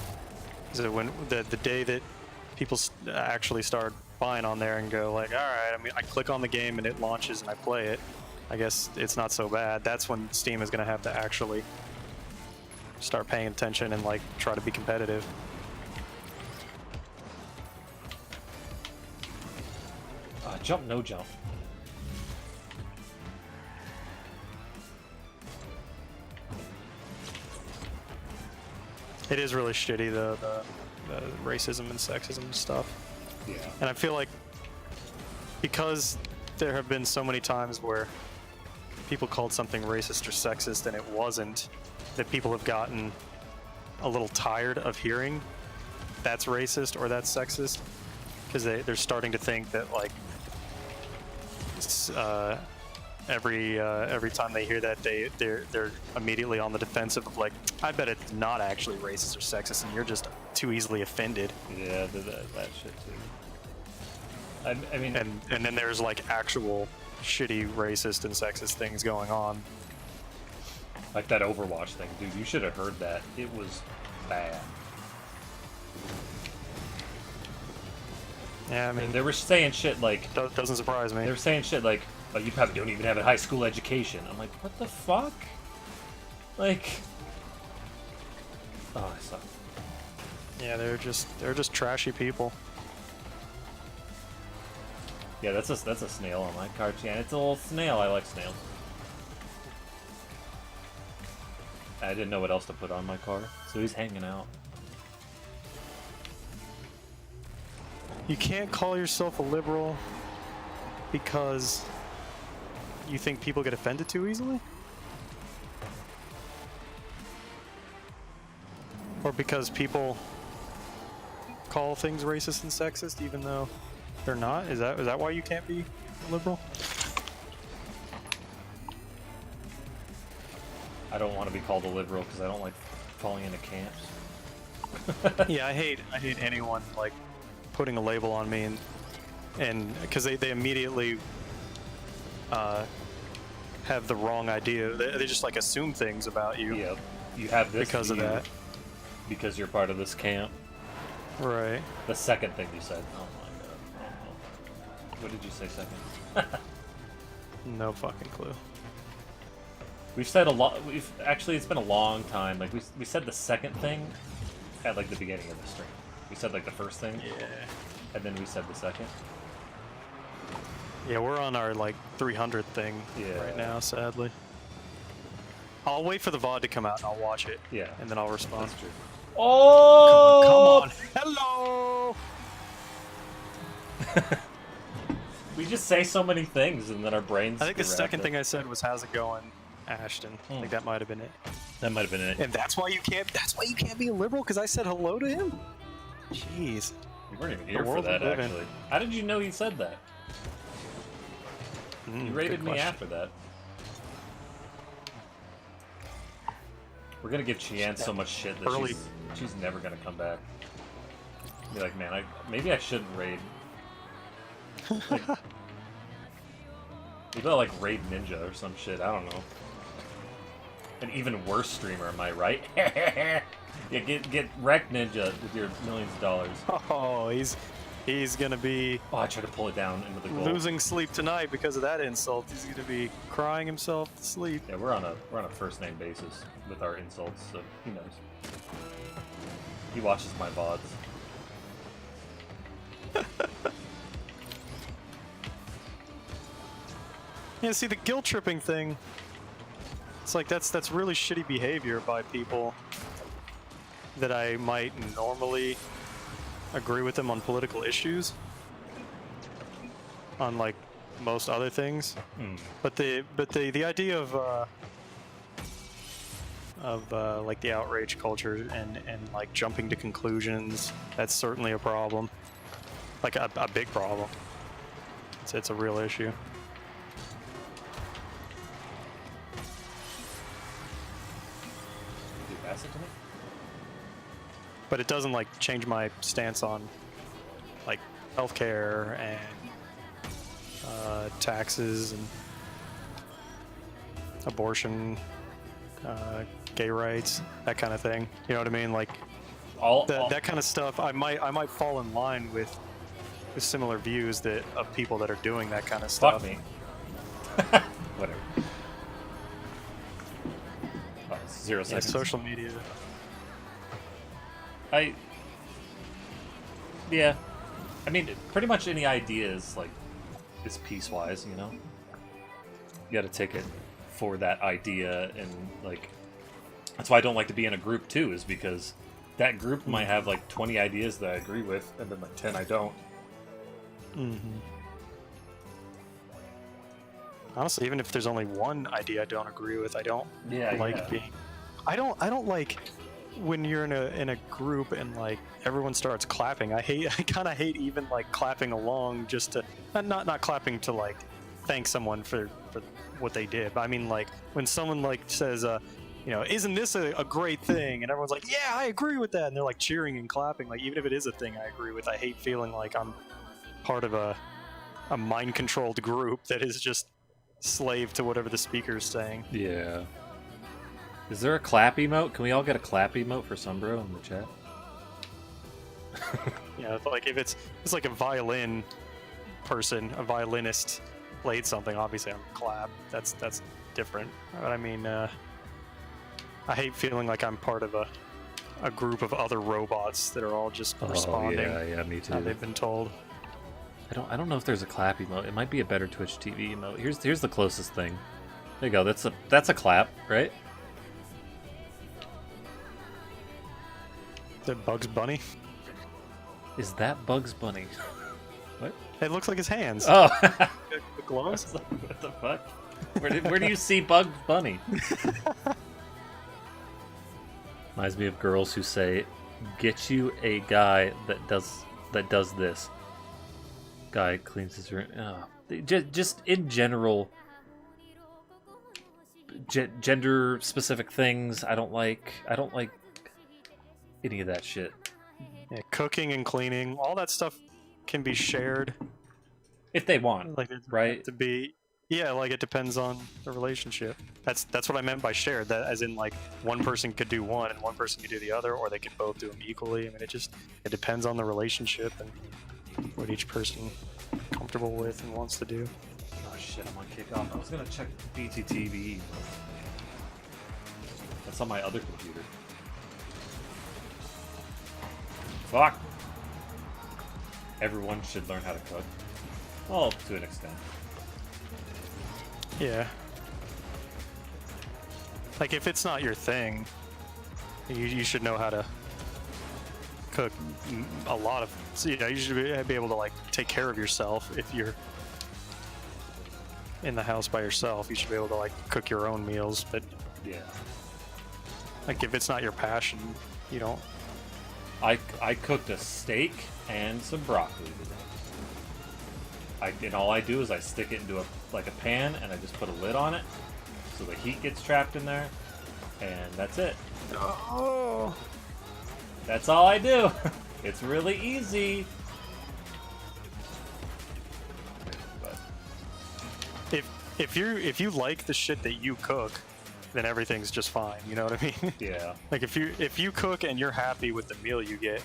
B: Is that when the day that people actually start buying on there and go like, all right, I mean, I click on the game and it launches and I play it, I guess it's not so bad. That's when Steam is going to have to actually start paying attention and like try to be competitive.
A: Jump, no jump.
B: It is really shitty, the racism and sexism and stuff.
A: Yeah.
B: And I feel like because there have been so many times where people called something racist or sexist and it wasn't, that people have gotten a little tired of hearing that's racist or that's sexist, because they're starting to think that like every time they hear that they're immediately on the defensive of like, I bet it's not actually racist or sexist and you're just too easily offended.
A: Yeah, that shit too. I mean,
B: and then there's like actual shitty racist and sexist things going on.
A: like that Overwatch thing, dude. You should have heard that. It was bad.
B: Yeah, I mean,
A: They were saying shit like...
B: doesn't surprise me.
A: They were saying shit like, oh, you probably don't even have a high school education. I'm like, what the fuck? Like... Oh, I suck.
B: Yeah, they're just trashy people.
A: Yeah, that's a snail on my card. Yeah, it's a little snail. I like snails. I didn't know what else to put on my car, so he's hanging out.
B: You can't call yourself a liberal because you think people get offended too easily? Or because people call things racist and sexist even though they're not? Is that why you can't be a liberal?
A: I don't want to be called a liberal because I don't like falling into camps.
B: Yeah, I hate anyone like putting a label on me and because they immediately have the wrong idea. They just like assume things about you.
A: Yeah, you have this
B: because of
A: view
B: that.
A: because you're part of this camp.
B: Right.
A: The second thing you said. Oh my god. Oh. What did you say second?
B: No fucking clue.
A: We've said a lot. Actually, it's been a long time. Like we said the second thing at like the beginning of the stream. We said like the first thing.
B: Yeah.
A: And then we said the second.
B: Yeah, we're on our like 300th thing right now, sadly. I'll wait for the VOD to come out and I'll watch it.
A: Yeah.
B: And then I'll respond.
A: That's true. Oh!
B: Come on.
A: Hello! We just say so many things and then our brains.
B: I think the
A: get
B: second
A: wrapped
B: thing
A: up.
B: I said was "How's it going, Ashton?" I think that might have been it.
A: That might have been it.
B: And that's why you can't. That's why you can't be a liberal because I said hello to him. Jeez.
A: You weren't even here for
B: world
A: that,
B: we live in.
A: actually. How did you know he said that? You rated
B: good
A: me
B: question.
A: after that. We're gonna give Cheyenne so much shit that she's never gonna come back. Be like, man, maybe I shouldn't raid. Like, maybe I'll like raid Ninja or some shit. I don't know. An even worse streamer, am I right? Yeah, get wrecked, Ninja, with your millions of dollars.
B: Oh, he's gonna be
A: Oh, I tried to pull it down into the goal.
B: losing sleep tonight because of that insult. He's gonna be crying himself to sleep.
A: Yeah, we're on a first name basis with our insults, so he knows. He watches my VODs.
B: Yeah, see the guilt tripping thing. It's like that's really shitty behavior by people that I might normally agree with them on political issues, on like most other things. But the idea of like the outrage culture and like jumping to conclusions, that's certainly a problem. Like a big problem. It's a real issue.
A: Did you pass it to me?
B: But it doesn't like change my stance on like healthcare and taxes and abortion, gay rights, that kind of thing. You know what I mean? Like that kind of stuff. I might fall in line with similar views that of people that are doing that kind of stuff.
A: Fuck me. Whatever. Oh, 0
B: Yeah,
A: seconds.
B: social media.
A: Yeah. I mean, pretty much any idea is, like, is piecewise, you know? You gotta take it for that idea, and, like, that's why I don't like to be in a group, too, is because that group might have, like, 20 ideas that I agree with, and then, like, 10 I don't.
B: Mm-hmm. honestly, even if there's only one idea I don't agree with, I don't being. I don't like when you're in a group and like everyone starts clapping. I kind of hate even like clapping along just to not clapping to like thank someone for what they did. But I mean like when someone like says isn't this a great thing, and everyone's like, yeah, I agree with that, and they're like cheering and clapping, like even if it is a thing I agree with. I hate feeling like I'm part of a mind controlled group that is just slave to whatever the speaker's saying.
A: Yeah. Is there a clap emote? Can we all get a clap emote for Sumbro in the chat?
B: Yeah, like if it's like a violin person, a violinist played something, obviously I'm gonna clap. That's different. But I mean, I hate feeling like I'm part of a group of other robots that are all just responding.
A: Yeah, me too.
B: How they've been told.
A: I don't know if there's a clap emote. It might be a better Twitch TV emote. Here's the closest thing. There you go. That's a clap, right?
B: Is that Bugs Bunny?
A: Is that Bugs Bunny? What?
B: It looks like his hands.
A: Oh,
B: The gloves.
A: what the fuck? Where do you see Bugs Bunny? Reminds me of girls who say, "Get you a guy that does this." Guy cleans his room. Oh. Just in general, gender specific things. I don't like any of that shit.
B: Yeah, cooking and cleaning, all that stuff can be shared.
A: If they want,
B: Like it
A: right?
B: to be, yeah, like it depends on the relationship. That's what I meant by shared. That as in like one person could do one and one person could do the other, or they could both do them equally. I mean, it depends on the relationship and what each person comfortable with and wants to do.
A: Oh shit, I'm on kickoff. I was gonna check BTTV. That's on my other computer. Fuck! Everyone should learn how to cook. Well, to an extent.
B: Yeah. Like if it's not your thing, you should know how to cook a lot of. So, you should be able to like take care of yourself. If you're in the house by yourself, you should be able to like cook your own meals. But
A: Yeah.
B: like if it's not your passion, you don't.
A: I cooked a steak and some broccoli today. And all I do is I stick it into a pan and I just put a lid on it so the heat gets trapped in there, and that's it.
B: Oh.
A: That's all I do. It's really easy. But
B: If you like the shit that you cook, then everything's just fine. You know what I mean?
A: yeah.
B: Like if you cook and you're happy with the meal you get,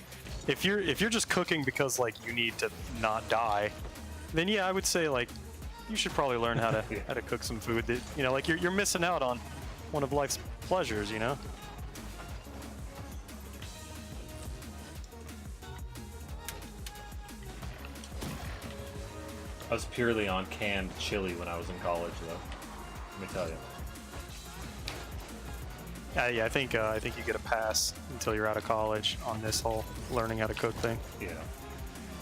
B: if you're just cooking because like you need to not die, then yeah, I would say like you should probably learn how to
A: Yeah.
B: how to cook some food that like you're missing out on one of life's pleasures.
A: I was purely on canned chili when I was in college, though. Let me tell you.
B: Yeah, I think you get a pass until you're out of college on this whole learning how to cook thing.
A: Yeah.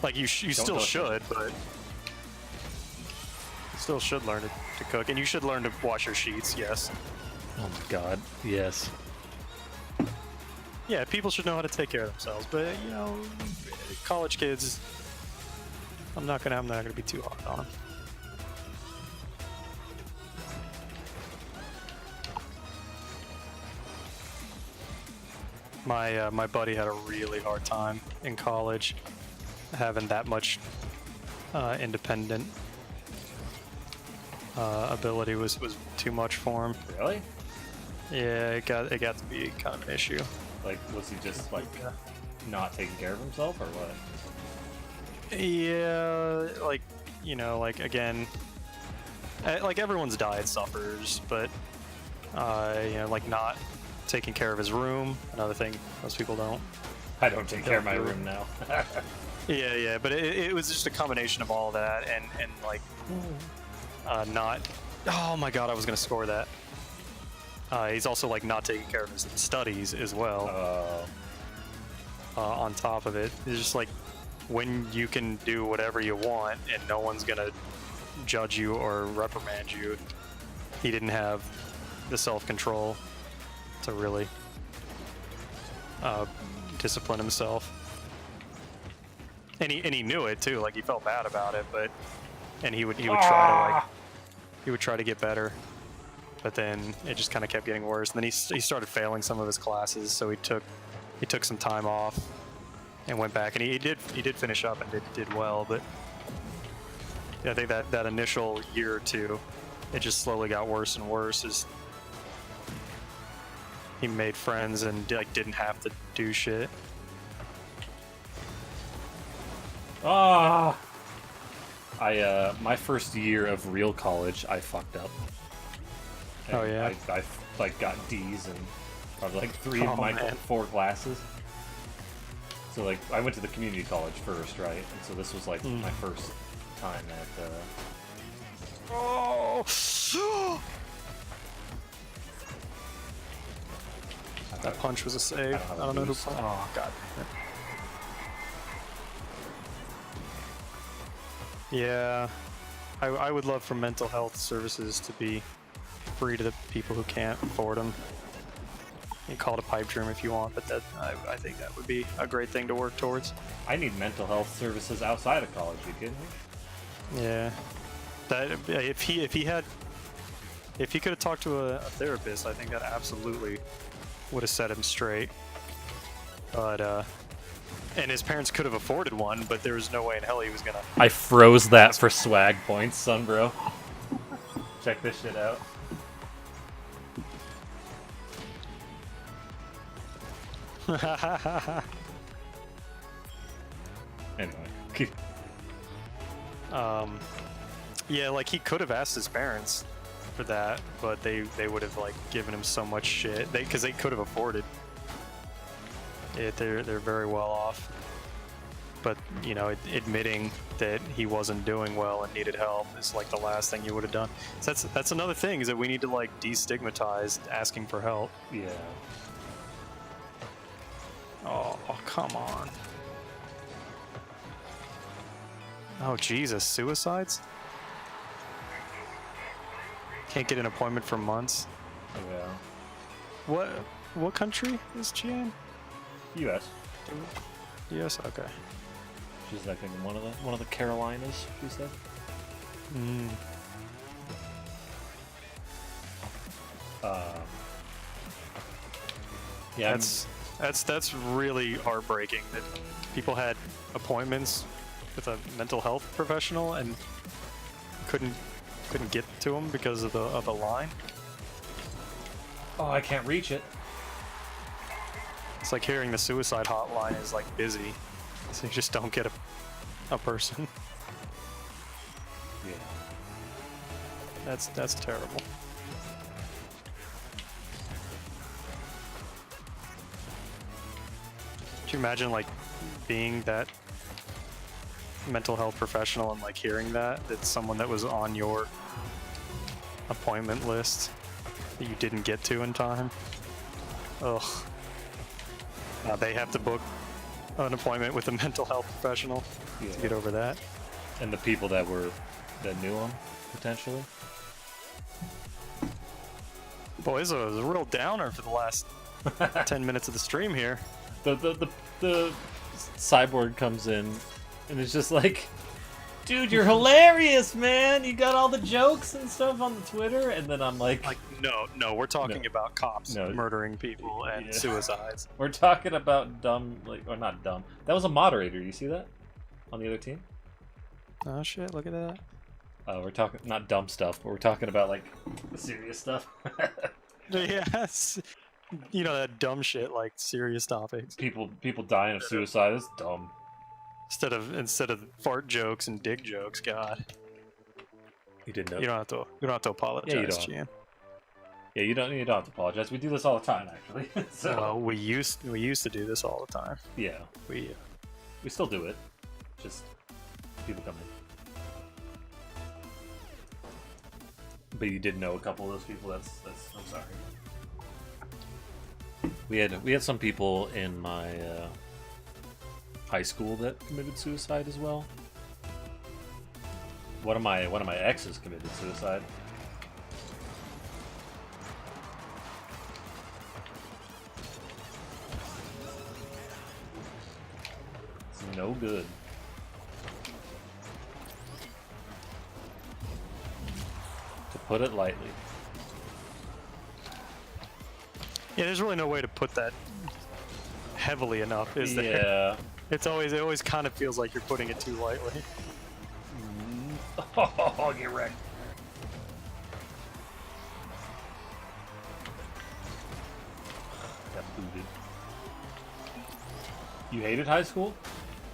B: Like you still
A: touch
B: should, but you still should learn to cook, and you should learn to wash your sheets. Yes.
A: Oh my god. Yes.
B: Yeah, people should know how to take care of themselves, but college kids, I'm not gonna be too hard on them. My buddy had a really hard time in college, having that much independent ability was too much for him.
A: Really?
B: Yeah, it got to be kind of an issue.
A: Like, was he just like not taking care of himself, or what?
B: Yeah, like like again, like everyone's diet suffers, but like not taking care of his room, another thing most people don't.
A: I don't take care of my room now.
B: Yeah, but it was just a combination of all that and like not. Oh my god, I was gonna score that. He's also like not taking care of his studies as well. On top of it, it's just like when you can do whatever you want and no one's gonna judge you or reprimand you. He didn't have the self-control to really discipline himself. And he knew it too. Like, he felt bad about it, and he would try to get better. But then it just kind of kept getting worse. And then he started failing some of his classes, so he took some time off and went back. And he did finish up and did well. But yeah, I think that initial year or two, it just slowly got worse and worse as he made friends and like didn't have to do shit.
A: Ah! My first year of real college, I fucked up. And
B: Oh, yeah?
A: I like got D's in probably like 3 of my 4 classes. So like I went to the community college first, right? And so this was like my first time at.
B: Oh! That punch was a save. I don't know who. Oh god. Yeah, I would love for mental health services to be free to the people who can't afford them. You can call it a pipe dream if you want, but I think that would be a great thing to work towards.
A: I need mental health services outside of college. You kidding me?
B: Yeah, that if he could have talked to a therapist, I think that absolutely would have set him straight. But and his parents could have afforded one, but there was no way in hell he was gonna.
A: I froze that for swag points, son, bro. Check this shit out. Anyway.
B: Yeah, like he could have asked his parents for that, but they would have like given him so much shit. Because they could have afforded it. They're very well off. But you know, admitting that he wasn't doing well and needed help is like the last thing you would have done. So that's another thing, is that we need to like destigmatize asking for help.
A: Yeah.
B: Oh, come on. Oh Jesus, suicides? Can't get an appointment for months.
A: Yeah.
B: What country is she in?
A: U.S.
B: Yes, okay.
A: She's I think one of the Carolinas, she said. Yeah,
B: that's really heartbreaking that people had appointments with a mental health professional and couldn't get to them because of the line.
A: Oh, I can't reach it.
B: It's like hearing the suicide hotline is like busy, so you just don't get a person.
A: Yeah.
B: That's terrible. Could you imagine like being that mental health professional and like hearing that's someone that was on your appointment list that you didn't get to in time? Ugh. Now they have to book an appointment with a mental health professional to get over that.
A: And the people that knew him, potentially.
B: Boy, this was a real downer for the last 10 minutes of the stream here.
A: The cyborg comes in and it's just like, dude, you're hilarious, man. You got all the jokes and stuff on the Twitter, and then I'm like
B: no, we're talking about cops murdering people and suicides.
A: We're talking about dumb, or not dumb. That was a moderator. You see that on the other team?
B: Oh shit! Look at that.
A: We're talking not dumb stuff, but we're talking about like serious stuff.
B: Yes. You know, that dumb shit, like serious topics.
A: People dying of suicide is dumb.
B: Instead of fart jokes and dick jokes, God.
A: You didn't know.
B: You don't have to apologize,
A: Yeah, you don't.
B: Gian.
A: Yeah, you don't have to apologize. We do this all the time, actually. So
B: Well, we used to do this all the time.
A: yeah,
B: We
A: still do it. Just people come in. But you did know a couple of those people. That's. I'm sorry. We had some people in my high school that committed suicide as well. one of my exes committed suicide. It's no good. To put it lightly.
B: Yeah, there's really no way to put that heavily enough, is there?
A: Yeah.
B: It always kind of feels like you're putting it too lightly.
A: Oh, get wrecked. Got booted. You hated high school?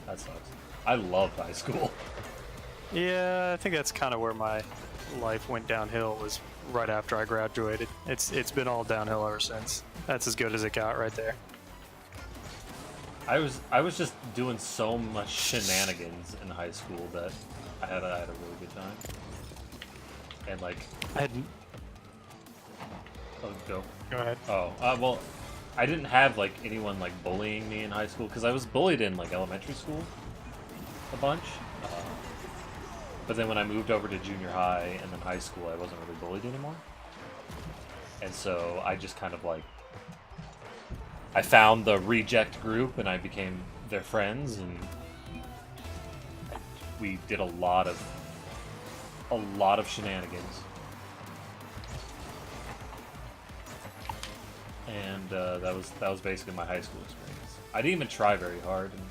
A: That sucks. I loved high school.
B: Yeah, I think that's kind of where my life went downhill, was right after I graduated. It's been all downhill ever since. That's as good as it got right there.
A: I was just doing so much shenanigans in high school that I had a really good time. And like,
B: I had
A: oh, go.
B: Go ahead.
A: Oh, well, I didn't have like anyone like bullying me in high school because I was bullied in like elementary school a bunch. But then when I moved over to junior high and then high school, I wasn't really bullied anymore. And so I just kind of like, I found the reject group and I became their friends, and we did a lot of shenanigans. And that was basically my high school experience. I didn't even try very hard, and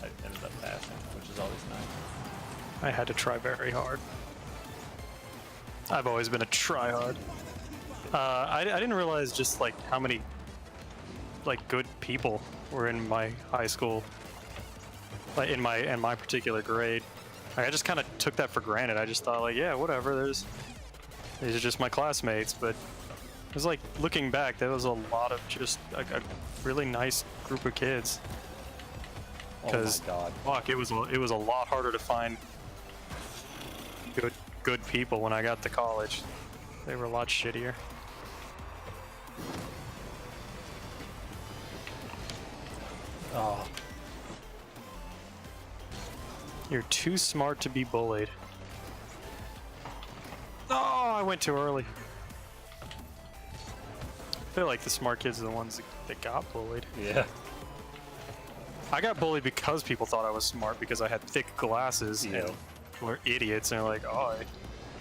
A: I ended up passing, which is always nice.
B: I had to try very hard. I've always been a tryhard. I didn't realize just like how many like good people were in my high school, like in my particular grade. Like, I just kind of took that for granted. I just thought like, yeah, whatever. These are just my classmates. But it was like, looking back, there was a lot of just a really nice group of kids. Because fuck, it was a lot harder to find good people when I got to college. They were a lot shittier.
A: Oh,
B: You're too smart to be bullied. Oh, I went too early. I feel like the smart kids are the ones that got bullied.
A: yeah.
B: I got bullied because people thought I was smart because I had thick glasses
A: Yeah.
B: and were idiots, and they're like, oh,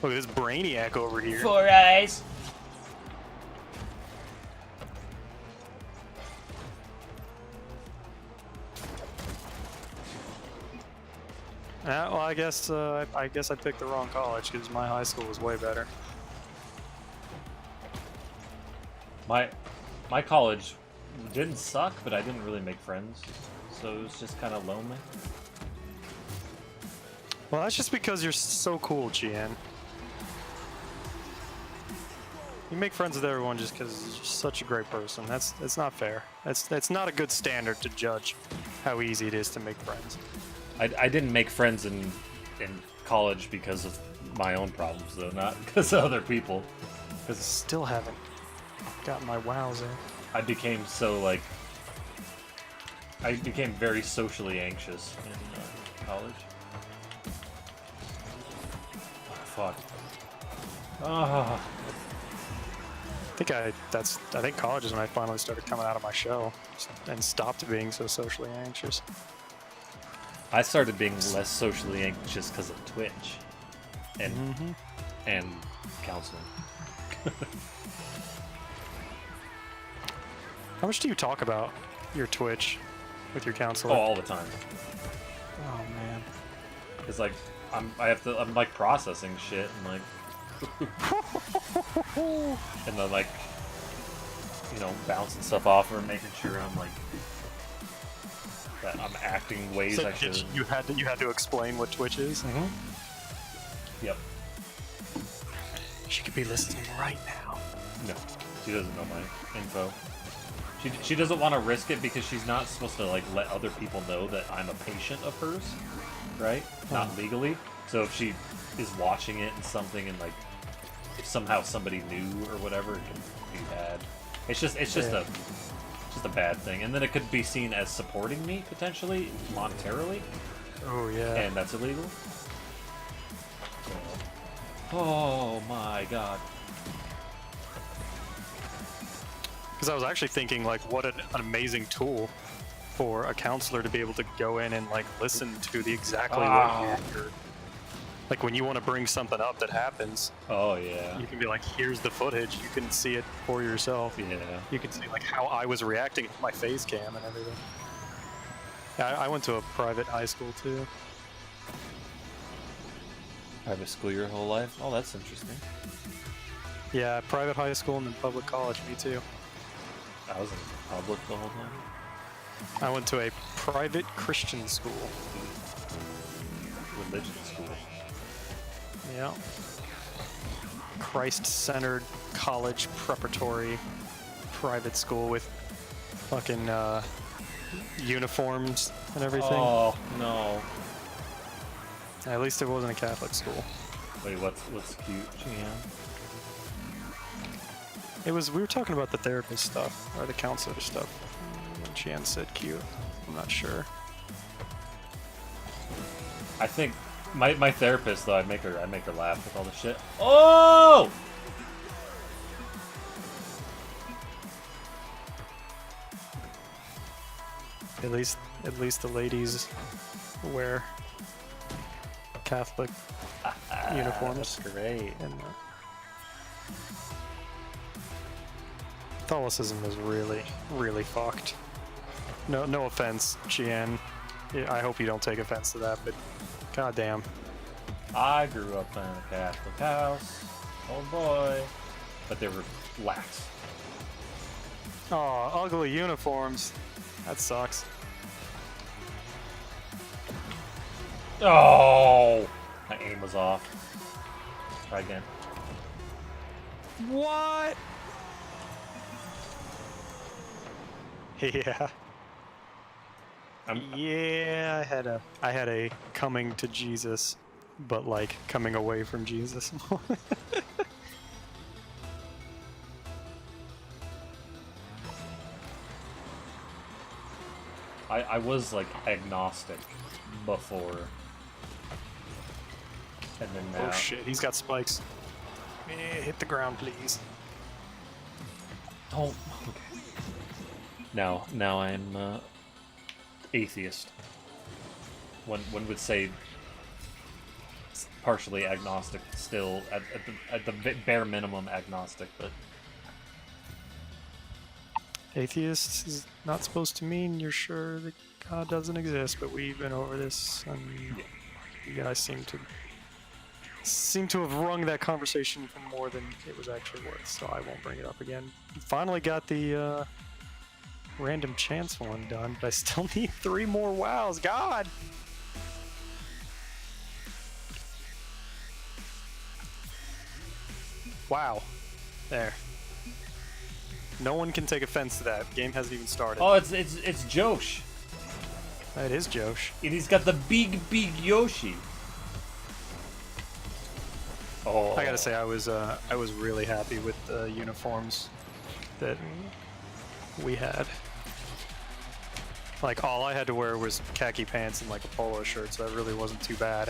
B: look at this brainiac over here.
A: 4 eyes.
B: Well, I guess I picked the wrong college because my high school was way better.
A: My college didn't suck, but I didn't really make friends, so it was just kind of lonely.
B: Well, that's just because you're so cool, Gian. You make friends with everyone just because you're such a great person. That's not fair. That's not a good standard to judge how easy it is to make friends.
A: I didn't make friends in college because of my own problems, though, not because of other people. Because
B: Still haven't got my wows in.
A: I became I became very socially anxious in college. Oh, fuck. Ah.
B: I think college is when I finally started coming out of my shell and stopped being so socially anxious.
A: I started being less socially anxious because of Twitch and counseling.
B: How much do you talk about your Twitch with your counselor?
A: Oh, all the time.
B: Oh, man.
A: It's like I'm like processing shit and like and then like, you know, bouncing stuff off her, making sure I'm like that I'm acting ways
B: So
A: I should.
B: you had to explain what Twitch is?
A: Yep.
B: She could be listening right now.
A: No, she doesn't know my info. She doesn't want to risk it because she's not supposed to like let other people know that I'm a patient of hers, right? Not legally. So if she is watching it and something, and like if somehow somebody knew or whatever, it can be bad. It's just a bad thing, and then it could be seen as supporting me potentially monetarily,
B: Oh yeah.
A: and that's illegal. Oh my god.
B: Because I was actually thinking, like, what an amazing tool for a counselor to be able to go in and, like, listen to the exactly what you're... Like, when you want to bring something up that happens,
A: Oh yeah.
B: you can be like, here's the footage. You can see it for yourself.
A: Yeah.
B: You can see, like, how I was reacting to my face cam and everything. Yeah, I went to a private high school, too.
A: Private school your whole life? Oh, that's interesting.
B: Yeah, private high school and then public college, me too.
A: I was in public the whole time.
B: I went to a private Christian school.
A: Religion school.
B: Yeah. Christ-centered college preparatory private school with fucking uniforms and everything.
A: Oh no.
B: At least it wasn't a Catholic school.
A: Wait, what's cute, Gian?
B: It was, we were talking about the therapist stuff, or the counselor stuff. And Jan said cute. I'm not sure.
A: I think my therapist though, I'd make her laugh with all the shit. Oh!
B: At least the ladies wear Catholic uniforms.
A: That's great.
B: And Catholicism is really, really fucked. No offense, Gian. I hope you don't take offense to that, but goddamn.
A: I grew up in a Catholic house. Oh boy. But they were lax.
B: Oh, ugly uniforms. That sucks.
A: Oh! My aim was off. Try again.
B: What? Yeah. Yeah, I had a coming to Jesus, but like coming away from Jesus.
A: I was like agnostic before. And then now.
B: Oh shit, he's got spikes. Hit the ground, please.
A: Oh, okay. Now I'm atheist. One would say partially agnostic, still at the bare minimum agnostic, but
B: Atheist is not supposed to mean you're sure that God doesn't exist, but we've been over this, and you guys seem to have wrung that conversation for more than it was actually worth, so I won't bring it up again. Finally got the random chance one done, but I still need 3 more wows. God! Wow. There. No one can take offense to that. The game hasn't even started.
A: oh, it's Josh.
B: That is Josh.
A: And he's got the big Yoshi. Oh,
B: I gotta say, I was really happy with the uniforms that we had. Like, all I had to wear was khaki pants and like a polo shirt, so that really wasn't too bad.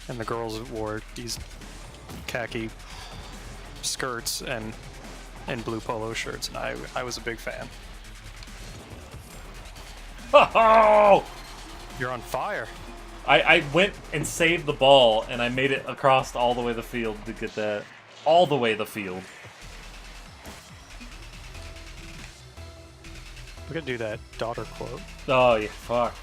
B: And the girls wore these khaki skirts and blue polo shirts, and I was a big fan.
A: Oh!
B: You're on fire.
A: I went and saved the ball, and I made it across all the way the field to get that. All the way the field.
B: We're gonna do that daughter quote.
A: Oh, yeah, fuck.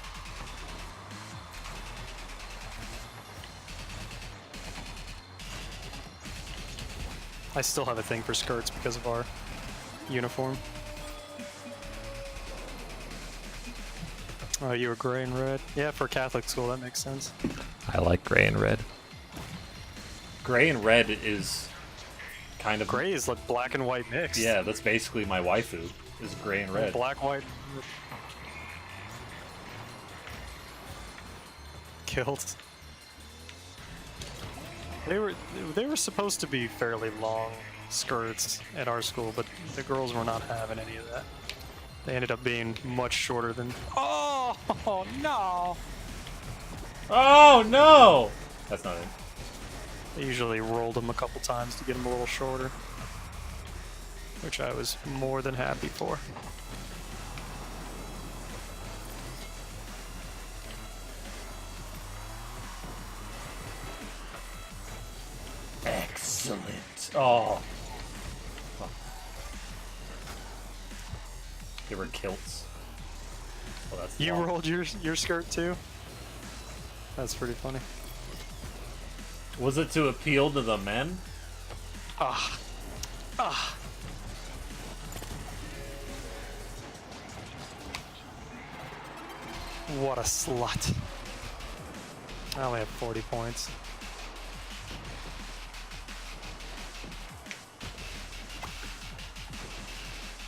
B: I still have a thing for skirts because of our uniform. Oh, you were gray and red? Yeah, for Catholic school, that makes sense.
A: I like gray and red. Gray and red is kind of...
B: Gray is like black and white mix.
A: Yeah, that's basically my waifu, is gray and red.
B: Black, white, kilts. They were supposed to be fairly long skirts at our school, but the girls were not having any of that. They ended up being much shorter than... Oh, no!
A: Oh, no! That's not it.
B: I usually rolled them a couple times to get them a little shorter, which I was more than happy for.
A: Excellent. Oh. They were kilts. Well, that's
B: You
A: long.
B: rolled your skirt too? That's pretty funny.
A: Was it to appeal to the men?
B: Ah. Ah. What a slut. I only have 40 points.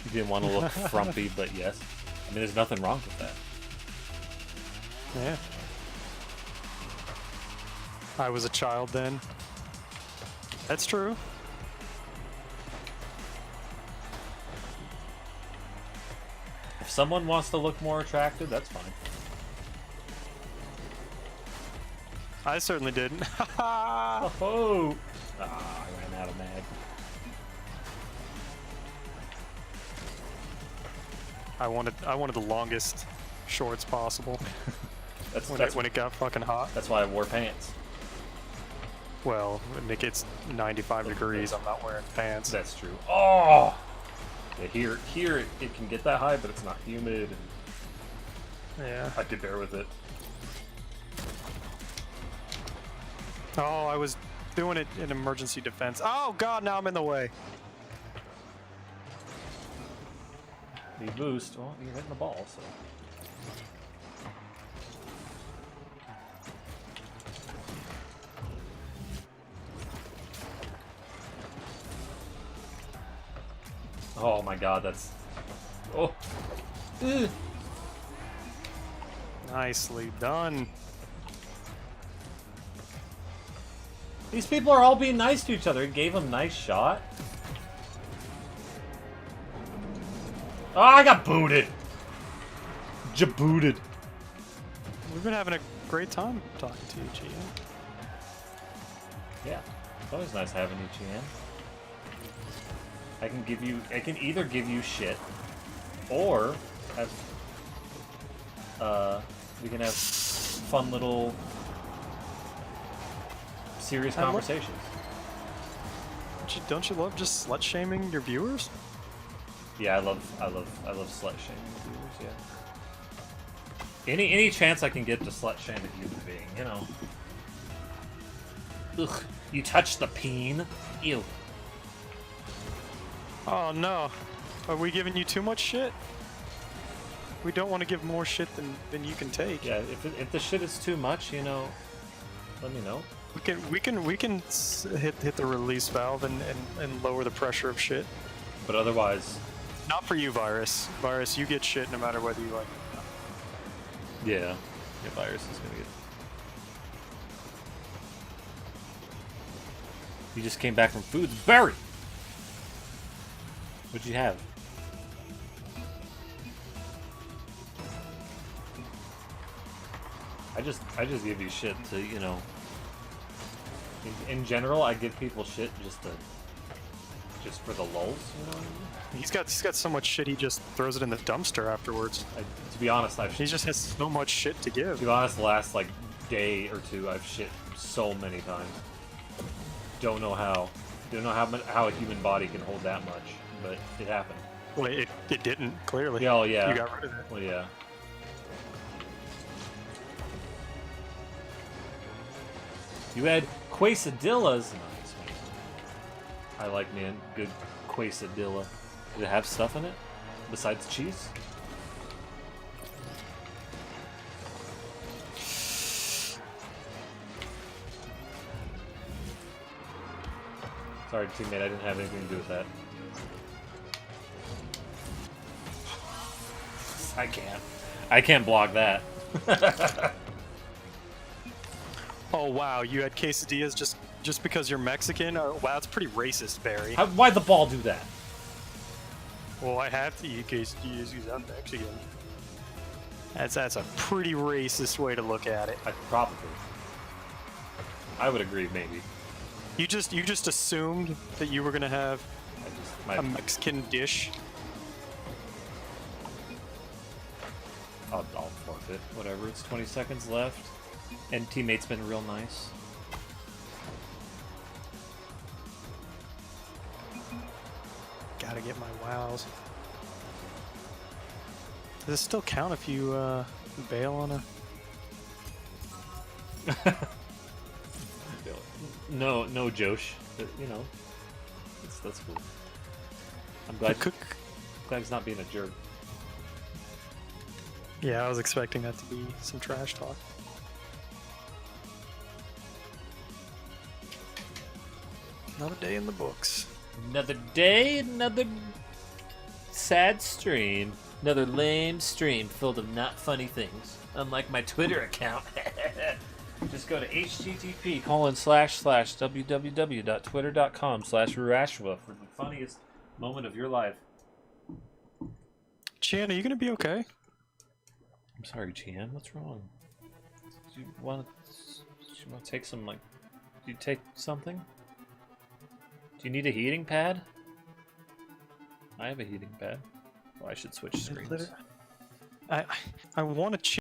A: You didn't want to look frumpy, but yes. I mean, there's nothing wrong with that.
B: Yeah. I was a child then. That's true.
A: If someone wants to look more attractive, that's fine.
B: I certainly didn't.
A: Oh! Ah, I ran out of mag.
B: I wanted the longest shorts possible
A: That's
B: when it got fucking hot.
A: that's why I wore pants.
B: Well, when it gets 95 degrees, I'm not wearing pants.
A: That's true. Oh! Yeah, here it can get that high, but it's not humid.
B: Yeah.
A: I could bear with it.
B: Oh, I was doing it in emergency defense. Oh god, now I'm in the way.
A: The boost. Well, you're hitting the ball, so. Oh my god, that's. Oh! Ugh.
B: Nicely done.
A: These people are all being nice to each other. It gave them a nice shot. Oh, I got booted! Jabooted.
B: We've been having a great time talking to you, GM.
A: Yeah, it's always nice having you, GM. I can either give you shit, or have, we can have fun little serious conversations.
B: Don't you love just slut shaming your viewers?
A: Yeah, I love slut shaming viewers. Yeah. Any chance I can get to slut shame a human being, you know. Ugh, you touched the peen. Ew.
B: Oh no. Are we giving you too much shit? We don't want to give more shit than you can take.
A: Yeah, if the shit is too much, you know, let me know.
B: We can hit the release valve and lower the pressure of shit.
A: But otherwise,
B: Not for you, Virus. Virus, you get shit no matter whether you like it or not.
A: yeah, virus is gonna get. You just came back from Foods. Barry! What'd you have? I just give you shit to, you know. In general, I give people shit just for the lulz, you know what I mean?
B: He's got so much shit he just throws it in the dumpster afterwards.
A: To be honest,
B: He just has so much shit to give.
A: to be honest, the last like day or two, I've shit so many times. Don't know how a human body can hold that much, but it happened.
B: Well, it didn't, clearly.
A: Yeah, oh, yeah.
B: You got rid of it.
A: Well, yeah. You had quesadillas. Nice, man. I like, man, good quesadilla. Did it have stuff in it besides cheese? Sorry, teammate, I didn't have anything to do with that. I can't block that.
B: Oh wow, you had quesadillas just because you're Mexican? Oh, wow, that's pretty racist, Barry.
A: Why'd the ball do that?
B: Well, I have to eat quesadillas because I'm Mexican. That's a pretty racist way to look at it.
A: Probably. I would agree, maybe.
B: You just assumed that you were gonna have a
A: My,
B: Mexican dish.
A: I'll forfeit. Whatever. It's 20 seconds left, and teammate's been real nice.
B: Gotta get my wows. Does it still count if you bail on a?
A: No, Josh. But, you know, that's cool. I'm glad he's not being a jerk.
B: Yeah, I was expecting that to be some trash talk. Another day in the books.
A: Another day, another sad stream. Another lame stream filled of not funny things. Unlike my Twitter account. Just go to http://www.twitter.com/Rurashua for the funniest moment of your life.
B: Chan, are you gonna be okay?
A: I'm sorry, Chan. What's wrong? Do you want to take some, like... Do you take something? Do you need a heating pad? I have a heating pad. Oh, I should switch screens.
B: I want to